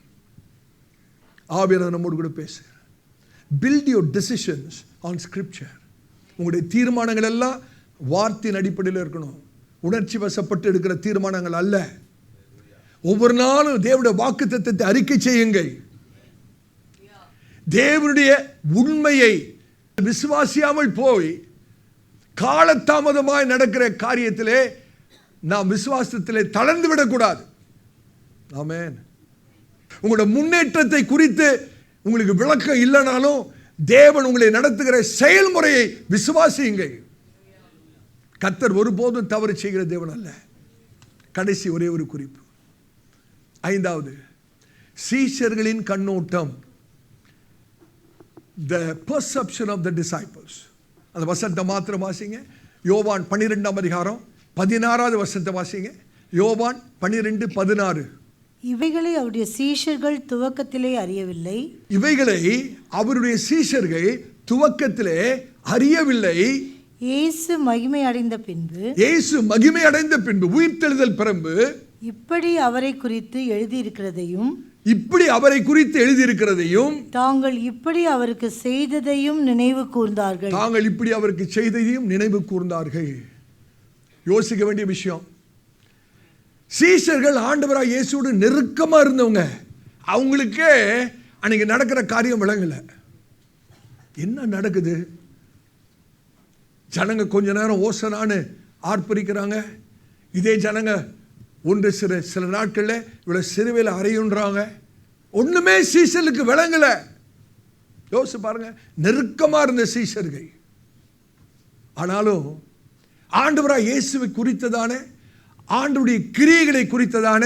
ஆவியானவர் நம்மோடு கூட பேசுகிறார். Build your decisions on scripture. உங்களுடைய தீர்மானங்கள் எல்லாம் வார்த்தையின் அடிப்படையில் இருக்கணும். உணர்ச்சி வசப்பட்டு எடுக்கிற தீர்மானங்கள் அல்ல. ஒவ்வொரு நாளும் தேவனுடைய வாக்குத்தத்தத்தை அறிக்கை செய்யுங்கள். தேவனுடைய உண்மையை விசுவாசியாமல் போய் காலதாமதமாய் நடக்கிற காரியத்திலே நாம் விசுவாசத்திலே தளர்ந்து விடக்கூடாது. ஆமென். உங்களுடைய முன்னேற்றத்தை குறித்து உங்களுக்கு விளக்கம் இல்லைனாலும் தேவன் உங்களை நடத்துகிற செயல்முறையை விசுவாசியுங்கள். கர்த்தர் ஒருபோதும் தவறு செய்கிற தேவன் அல்ல. கடைசி ஒரே ஒரு குறிப்பு, 5வது, சீஷர்களின் கண்ணோட்டம், the perception of the disciples. அந்த வசனத்தை மாத்திரம் வாசிங்க. யோவான் 12ஆம் அதிகாரம் 16வது வசனத்தை வாசிங்க. யோவான் 12:16.
இவைகளை அவருடைய சீஷர்கள் துவக்கத்திலே அறியவில்லை.
இவைகளை அவருடைய சீஷர்கள் துவக்கத்திலே அறியவில்லை.
இயேசு மகிமை அடைந்த பின்பு,
இயேசு மகிமை அடைந்த பின்பு, உயிர்த்தெழுதல் பிறகு
இப்படி அவரை குறித்து எழுதியிருக்கிறதையும்,
இப்படி அவரை குறித்து எழுதியிருக்கிறதையும்,
தாங்கள் இப்படி அவருக்கு செய்ததையும் நினைவு கூர்ந்தார்கள்.
தாங்கள் இப்படி அவருக்கு செய்ததையும் நினைவு கூர்ந்தார்கள். யோசிக்க வேண்டிய விஷயம், சீஷர்கள் ஆண்டவராக இயேசுவோடு நெருக்கமா இருந்தவங்க. அவங்களுக்கே அன்னைக்கு நடக்கிற காரியம் விளங்கல. என்ன நடக்குது? ஜனங்க கொஞ்ச நேரம் ஓசனான்னு ஆர்ப்பரிக்கிறாங்க. இதே ஜனங்க ஒன்று சில நாட்களில் இவ்வளோ சிறுவையில் அறையுன்றாங்க. ஒன்றுமே சீஷர்களுக்கு விளங்கல. யோசிச்சு பாருங்க, நெருக்கமாக இருந்த சீஷர்கள். ஆனாலும் ஆண்டவராக இயேசுவை குறித்ததான, ஆண்டவருடைய கிரியைகளை குறித்ததான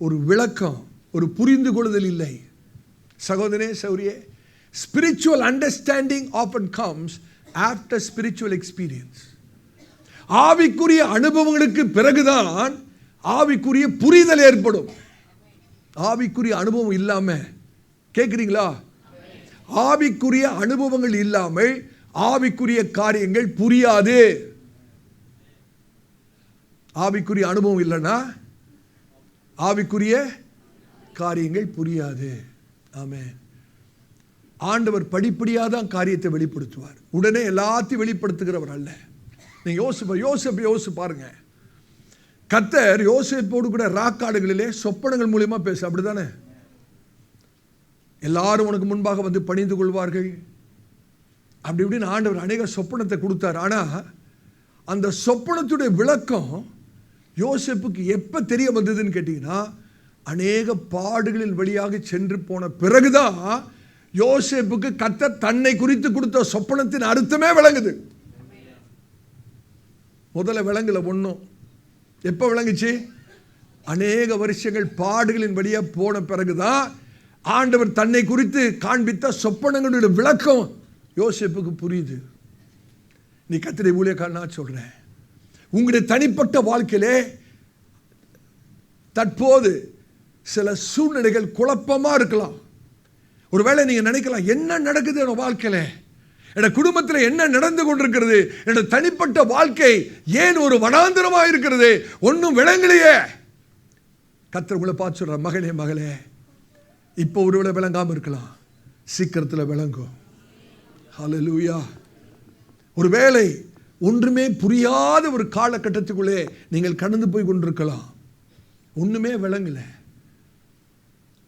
ஒரு விளக்கம், ஒரு புரிந்து கொள்ளுதல் இல்லை. சகோதரனே, சௌரியே, spiritual understanding often comes after spiritual experience. ஆவிக்குரிய அனுபவங்களுக்கு பிறகுதான் ஆவிக்குரிய புரிதல் ஏற்படும். ஆவிக்குரிய அனுபவம் இல்லாம, கேட்குறீங்களா? ஆவிக்குரிய அனுபவங்கள் இல்லாமல் ஆவிக்குரிய காரியங்கள் புரியாது. ஆவிக்குரிய அனுபவம் இல்லைன்னா ஆவிக்குரிய காரியங்கள் புரியாது. ஆமென். ஆண்டவர் படிப்படியாக தான் காரியத்தை வெளிப்படுத்துவார். உடனே எல்லாத்தையும் வெளிப்படுத்துகிறவர் அல்ல. நீங்க யோசிப்பு பாருங்க. கர்த்தர் யோசேப்போடு கூட ராக்காடுகளிலே சொப்பனங்கள் மூலியமா பேச, அப்படிதானே? எல்லாரும் உனக்கு முன்பாக வந்து பணிந்து கொள்வார்கள், அப்படி இப்படின்னு ஆண்டவர் அநேக சொப்பனத்தை கொடுத்தார். ஆனா அந்த சொப்பனத்துடைய விளக்கம் யோசேப்புக்கு எப்ப தெரிய வந்ததுன்னு கேட்டீங்கன்னா, அநேக பாடுகளின் வழியாக சென்று போன பிறகுதான் யோசேப்புக்கு கர்த்தர் தன்னை குறித்து கொடுத்த சொப்பனத்தின் அர்த்தமே விளங்குது. முதல்ல விளங்கல ஒன்றும். எப்போ விளங்குச்சு? அநேக வருஷங்கள் பாடுகளின் வழியா போன பிறகுதான் ஆண்டவர் தன்னை குறித்து காண்பித்த சொப்பனங்களுடைய விளக்கம் யோசேப்புக்கு புரியுது. நீ கர்த்தருடைய ஊழியக்காரனா சொல்றேன், உங்களுடைய தனிப்பட்ட வாழ்க்கையிலே தற்போது சில சூழ்நிலைகள் குழப்பமா இருக்கலாம். ஒருவேளை நீங்க நினைக்கலாம், என்ன நடக்குது என் வாழ்க்கையில, என் குடும்பத்தில் என்ன நடந்து கொண்டிருக்கிறது, என் தனிப்பட்ட வாழ்க்கை ஏன் ஒரு வனாந்திரமா இருக்கிறது, ஒன்றும் விளங்கலையே. கர்த்தர் உங்களை பார்த்து சொல்ற, மகளே மகளே, இப்போ ஒருவேளை விளங்காம இருக்கலாம், சீக்கிரத்தில் விளங்கும். ஹல்லேலூயா. ஒருவேளை ஒன்றுமே புரியாத ஒரு காலகட்டத்துக்குள்ளே நீங்கள் கடந்து போய் கொண்டிருக்கலாம். ஒண்ணுமே விளங்கல.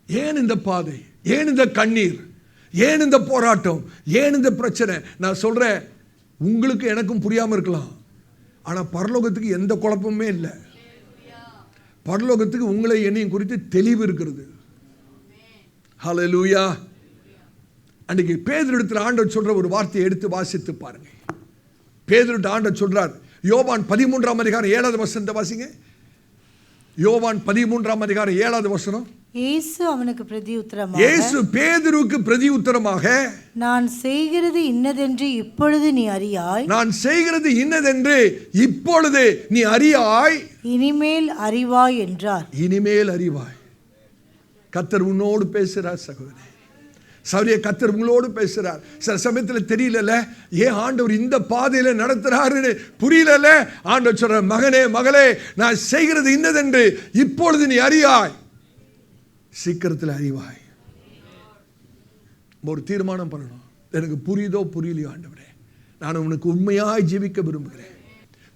ஏன் இந்த பாதை, ஏன் இந்த கண்ணீர், ஏன் இந்த போராட்டம், ஏன் இந்த பிரச்சனை? நான் சொல்றேன், உங்களுக்கு எனக்கும் புரியாம இருக்கலாம். ஆனால் பரலோகத்துக்கு எந்த குழப்பமுமே இல்லை. பரலோகத்துக்கு உங்களை என்னையும் குறித்து தெளிவு இருக்கிறது. ஹல்லேலூயா. அன்றைக்கு பேதுருவிடத்தில் ஆண்டவர் சொல்ற ஒரு வார்த்தையை எடுத்து வாசித்து பாருங்க. பேதுருவிட்ட ஆண்டவர் சொல்றார், யோவான் 13ஆம் அதிகாரம் 7வது வசனத்தை வாசிங்க. யோவான் 13ஆம் அதிகாரம் 7வது வசனம்.
இயேசு அவனுக்கு பிரதியுத்தரமாக,
இயேசு பேதுருவுக்கு பிரதியுத்தரமாக,
நான் செய்கிறது இன்னதென்று இப்பொழுது நீ அறியாய்.
நான் செய்கிறது இன்னதென்று இப்பொழுது நீ அறியாய்.
இனிமேல் அறிவாய் என்றார்.
இனிமேல் அறிவாய். கர்த்தர் உன்னோடு பேசுறார் சகோதரே. சௌரிய கர்த்தர் உங்களோடு பேசுறார். சில சமயத்தில் தெரியல, ஏன் ஆண்டவர் இந்த பாதையில நடத்துறாருன்னு புரியல. ஆண்டவர் சொல்ற, மகனே மகளே, நான் செய்கிறது இன்னதென்று இப்பொழுது நீ அறியாய், சீக்கிரத்தில் அறிவாய். ஒரு தீர்மானம் பண்ணணும். எனக்கு புரியுதோ புரியலையோ ஆண்டவரே, நான் உனக்கு உண்மையாய் ஜீவிக்க விரும்புகிறேன்.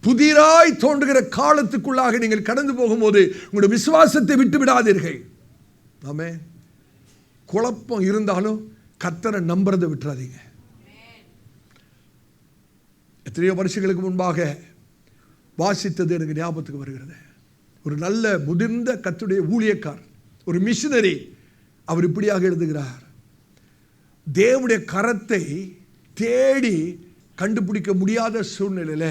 புதிராய் தோன்றுகிற காலத்துக்குள்ளாக நீங்கள் கடந்து போகும்போது உங்களுடைய விசுவாசத்தை விட்டு விடாதீர்கள். ஆமென். குழப்பம் இருந்தாலும் கர்த்தரை நம்புறதை விட்டுறாதீங்க. எத்தனையோ வருஷங்களுக்கு முன்பாக வாசித்தது எனக்கு ஞாபகத்துக்கு வருகிறது. ஒரு நல்ல முதிர்ந்த கர்த்தருடைய ஊழியக்காரர், ஒரு மிஷனரி, அவர் இப்படியாக எழுதுகிறார், தேவனுடைய கரத்தை தேடி கண்டுபிடிக்க முடியாத சூழ்நிலையில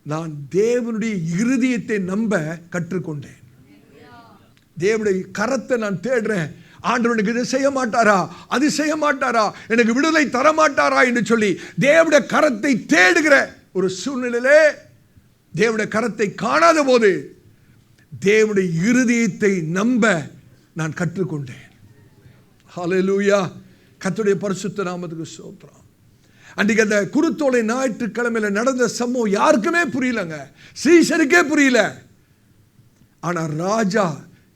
நான் தேவனுடைய இருதயத்தை நம்ப கற்றுக்கொண்டேன். தேவனுடைய கரத்தை நான் தேடுறேன். ஆண்டவர் எனக்கு இதை செய்ய மாட்டாரா, அது செய்ய மாட்டாரா, எனக்கு விடுதலை தர மாட்டாரா என்று சொல்லி தேவனுடைய கரத்தை தேடுகிற ஒரு சூழ்நிலையிலே தேவனுடைய கரத்தை காணாத போது தேவனுடைய இருதயத்தை நம்ப நான் கற்றுக்கொண்டேன். ஹல்லேலூயா. கர்த்தருடைய பரிசுத்த நாமத்துக்கு ஸ்தோத்திரம். அன்றைக்கு அந்த குருத்தோலை ஞாயிற்றுக்கிழமையில நடந்த சம்பவம் யாருக்குமே புரியலங்க, சீஷருக்கே புரியல. ஆனா ராஜா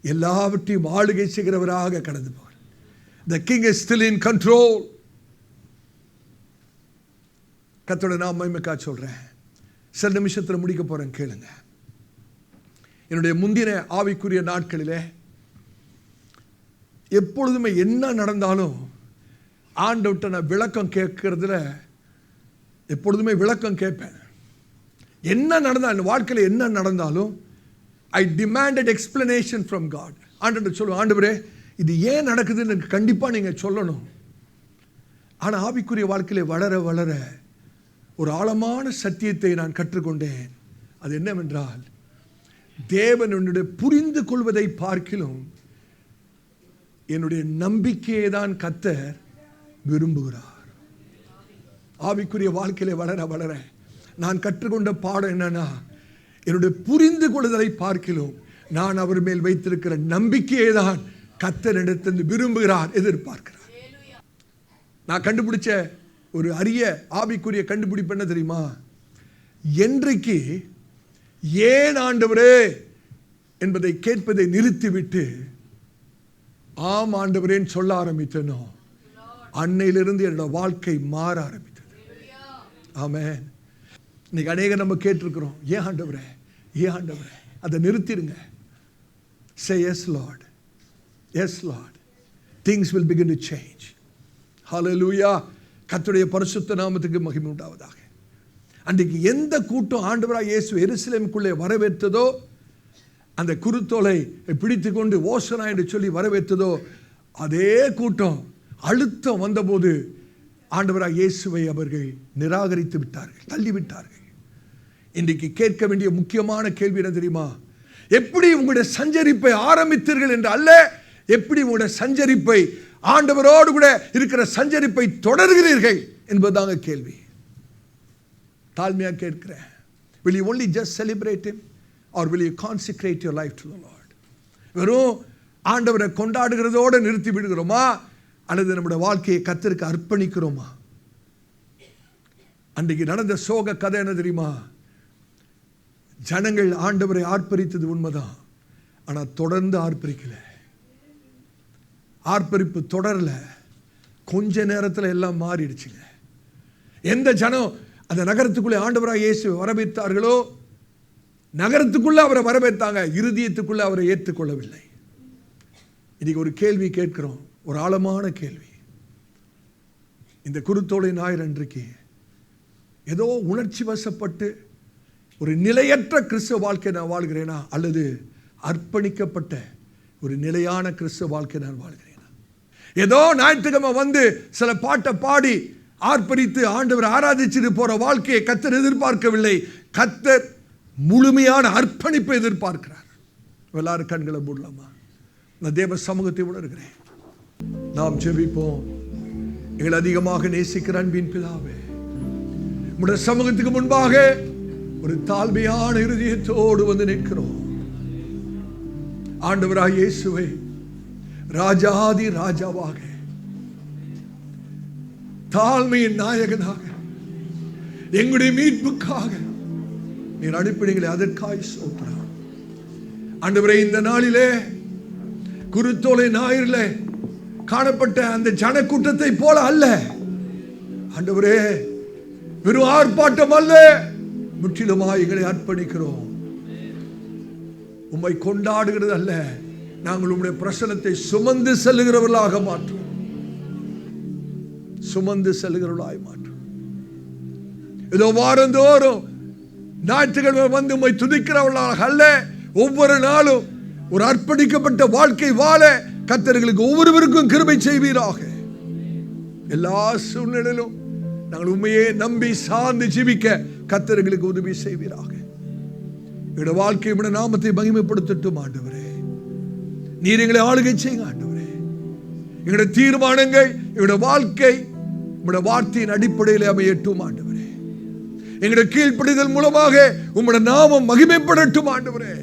எல்லாவற்றையும் ஆளுகை செய்கிறவராக கடந்து போவார். The king is still in control. கர்த்தருடைய நாம மகிமைக்காக சொல்றேன். சில நிமிஷத்துல முடிக்க போறேன், கேளுங்க. என்னுடைய முந்தின ஆவிக்குரிய நாட்களிலே எப்பொழுதுமே என்ன நடந்தாலும் ஆண்டவர்ட்ட நான் விளக்கம் கேட்கறதுல எப்பொழுதுமே விளக்கம் கேட்பேன். என்ன நடந்தாலும், என் வாழ்க்கையில் என்ன நடந்தாலும் I demanded explanation from God. ஆண்டவர்ட்ட சொல்லுவேன், ஆண்டவரே இது ஏன் நடக்குதுன்னு எனக்கு கண்டிப்பாக நீங்கள் சொல்லணும். ஆனால் ஆவிக்குரிய வாழ்க்கையில் வளர வளர ஒரு ஆழமான சத்தியத்தை நான் கற்றுக்கொண்டேன். அது என்னவென்றால், தேவன் என்னுடைய புரிந்து கொள்வதை பார்க்கிலும் என்னுடைய நம்பிக்கையை தான் கர்த்தர் விரும்புகிறார். ஆவிக்குரிய வாழ்க்கையில வளர வளர நான் கற்றுக்கொண்ட பாடம் என்னன்னா, என்னுடைய புரிந்து கொள்வதை பார்க்கிலும் நான் அவர் மேல் வைத்திருக்கிற நம்பிக்கையை தான் கர்த்தர் இடத்திலிருந்து விரும்புகிறார், எதிர்பார்க்கிறார். நான் கண்டுபிடிச்ச ஒரு அரிய ஆவிக்குரிய கண்டுபிடிப்பு என்ன தெரியுமா? என்றைக்கு ஏன் ஆண்டவரே என்பதை கேட்பதை நிறுத்திவிட்டு ஆம் ஆண்டவரேன்னு சொல்ல ஆரம்பித்தனோ, அன்னையிலிருந்து என்னோட வாழ்க்கை மாற ஆரம்பித்தது. ஆமென். இன்னைக்கு அநேக நம்ம கேட்டிருக்கிறோம், ஏன் ஆண்டவரே, ஏன் ஆண்டவரே. அதை நிறுத்திடுங்க. Say yes Lord, yes Lord, things will begin to change. Hallelujah. கர்த்தருடைய பரிசுத்த நாமத்துக்கு மகிமை உண்டாவதாக. அன்றைக்கு எந்த கூட்டம் ஆண்டவராய் இயேசு எருசலேமுக்குள்ளே வரவேற்றதோ, அந்த குருத்தோலை பிடித்து கொண்டு ஓசனா என்று சொல்லி வரவேற்றதோ, அதே கூட்டம் அழுத்தம் வந்தபோது ஆண்டவராய் இயேசுவை அவர்கள் நிராகரித்து விட்டார்கள், தள்ளிவிட்டார்கள். இன்றைக்கு கேட்க வேண்டிய முக்கியமான கேள்வி என்ன தெரியுமா? எப்படி உங்களுடைய சஞ்சரிப்பை ஆரம்பித்தீர்கள் என்று அல்ல, எப்படி உங்களுடைய சஞ்சரிப்பை, ஆண்டவரோடு கூட இருக்கிற சஞ்சரிப்பை தொடர்கிறீர்கள் என்பதுதாங்க கேள்வி. தாழ்மையாக கேட்கிறேன். Will you only just celebrate him or will you consecrate your life to the Lord? வெறும் ஆண்டவரை கொண்டாடுகிறதோடு நிறுத்தி விடுகிறோமா, அல்லது நம்முடைய வாழ்க்கையை கர்த்தருக்கு அர்ப்பணிக்கிறோமா? அன்றைக்கு நடந்த சோக கதை என்ன தெரியுமா? ஜனங்கள் ஆண்டவரை ஆர்ப்பரித்தது உண்மைதான், ஆனால் தொடர்ந்து ஆர்ப்பரிக்கல. ஆர்ப்பரிப்பு தொடரல. கொஞ்ச நேரத்தில் எல்லாம் மாறிடுச்சுங்க. எந்த ஜனம் அந்த நகரத்துக்குள்ளே ஆண்டவராய் இயேசு வரவேற்றார்களோ, நகரத்துக்குள்ள அவரை வரவேற்றாங்க, இருதயத்துக்குள்ள அவரை ஏற்றுக்கொள்ளவில்லை. இன்னைக்கு ஒரு கேள்வி கேட்கிறோம், ஒரு ஆழமான கேள்வி. இந்த குருத்தோலை ஞாயிறு அன்றைக்கு ஏதோ உணர்ச்சி வசப்பட்டு ஒரு நிலையற்ற கிறிஸ்தவ வாழ்க்கை நான் வாழ்கிறேனா, அல்லது அர்ப்பணிக்கப்பட்ட ஒரு நிலையான கிறிஸ்தவ வாழ்க்கை நான் வாழ்கிறேனா? ஏதோ ஞாயிற்றுக்கிழமை வந்து சில பாட்டை பாடி ஆர்ப்பரித்து ஆண்டவர் ஆராதிச்சுட்டு போற வாழ்க்கையை கர்த்தர் எதிர்பார்க்கவில்லை. கர்த்தர் முழுமையான அர்ப்பணிப்பை எதிர்பார்க்கிறார். எல்லாரும் கண்களை மூடலாமா? நான் தேவ சமூகத்தை உணர்கிறேன். நாம் ஜெபிப்போம். எங்களை அதிகமாக நேசிக்கிற அன்பின் பிதாவே, உம்முடைய சமூகத்துக்கு முன்பாக ஒரு தாழ்மையான இருதயத்தோடு வந்து நிற்கிறோம். ஆண்டவராகிய இயேசுவே, ராஜாதி ராஜாவாக, தாழ்மையின் நாயகனாக, எங்களுடைய மீட்புக்காக நீர் அனுப்பினீங்களே, அதற்காய் ஸ்தோத்திரம். ஆண்டவரே, இந்த நாளிலே குருத்தோலை ஞாயிறிலே காணப்பட்ட அந்த ஜனக்கூட்டத்தை போல அல்ல ஆண்டவரே, வெறும் ஆர்ப்பாட்டம் அல்ல, முற்றிலுமாய் எங்களை அர்ப்பணிக்கிறோம். உம்மை கொண்டாடுகிறது அல்ல, நாங்கள் உம்முடைய பிரசன்னத்தை சுமந்து செல்லுகிறவர்களாக மாற்றும். சுமந்து செல்லுகிறவர்களாய் மாற்றும். ஏதோ வாரந்தோறும் ஞாயிற்றுக்கிழமை வந்து உம்மை துதிக்கிறவர்களாக அல்ல, ஒவ்வொரு நாளும் ஒரு அர்ப்பணிக்கப்பட்ட வாழ்க்கை வாழ கர்த்தர்களுக்கு ஒவ்வொருவருக்கும் கிருபை செய்வீராக. எல்லா சூழ்நிலையிலும் நாங்கள் உண்மையே நம்பி சார்ந்து ஜீவிக்க கர்த்தர்களுக்கு உதவி செய்வீராக. எங்களுடைய வாழ்க்கை உம்முடைய நாமத்தை மகிமைப்படுத்தட்டும் ஆண்டவரே. நீர் எங்களை ஆளுகை செய்யுங்க ஆண்டவரே. எங்களுடைய தீர்மானங்கள், எங்களுடைய வாழ்க்கை உம்முடைய வார்த்தையின் அடிப்படையில் அமையட்டும் ஆண்டவரே. எங்களுடைய கீழ்ப்படிதல் மூலமாக உம்முடைய நாமம் மகிமைப்படட்டும் ஆண்டவரே.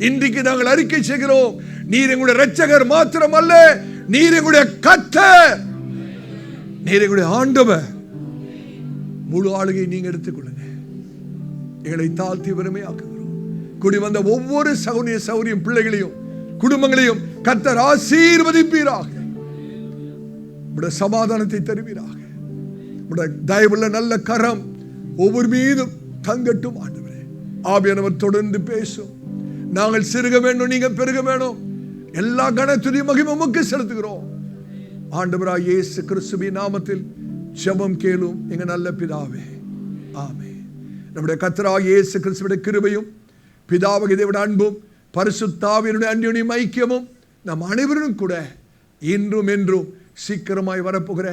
இன்றைக்கு நாங்கள் அறிக்கை செய்கிறோம், நீர் எங்களுடைய இரட்சகர் மாத்திரம் அல்ல, நீர் எங்களுடைய கர்த்தர், நீர் எங்களுடைய ஆண்டவர். முழு ஆளுகை நீங்க எடுத்துக்கொள்ளுங்க. எங்களை தாழ்த்தி வறுமையாக்குகிறோம். கூடி வந்த ஒவ்வொரு சகோதரிய சகோதரியும் பிள்ளைகளையும் குடும்பங்களையும் கர்த்தர் ஆசீர்வதிப்பீராக. உம்முடைய சமாதானத்தை தருவீராக. உம்முடைய தயவுள்ள நல்ல கரம் ஒவ்வொரு மீதும் தங்கட்டும் ஆண்டவரே. ஆவியானவர் தொடர்ந்து பேசும். நாங்கள் சிறுக வேண்டும், நீங்க பெருக வேணும். எல்லா கனத்துதி மகிமை உமக்கு செலுத்துகிறோம். ஆண்டவராகிய இயேசு கிறிஸ்துவின் நாமத்தில் ஜெபம் கேளும் எங்க நல்ல பிதாவே, ஆமென். நம்முடைய கர்த்தராகிய இயேசு கிறிஸ்துவின் கிருபையும் பிதாவாகிய தேவனுடைய அன்பும் பரிசுத்த ஆவியினுடைய அன்யோன்ய ஐக்கியமும் நம் அனைவரும் கூட இன்றும் என்றும் சீக்கிரமாய் வரப்போகிற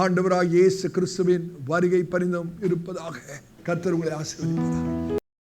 ஆண்டவராகிய இயேசு கிறிஸ்துவின் வருகை பரிந்தும் இருப்பதாக. கர்த்தர் உங்களை ஆசீர்வதிப்பாராக.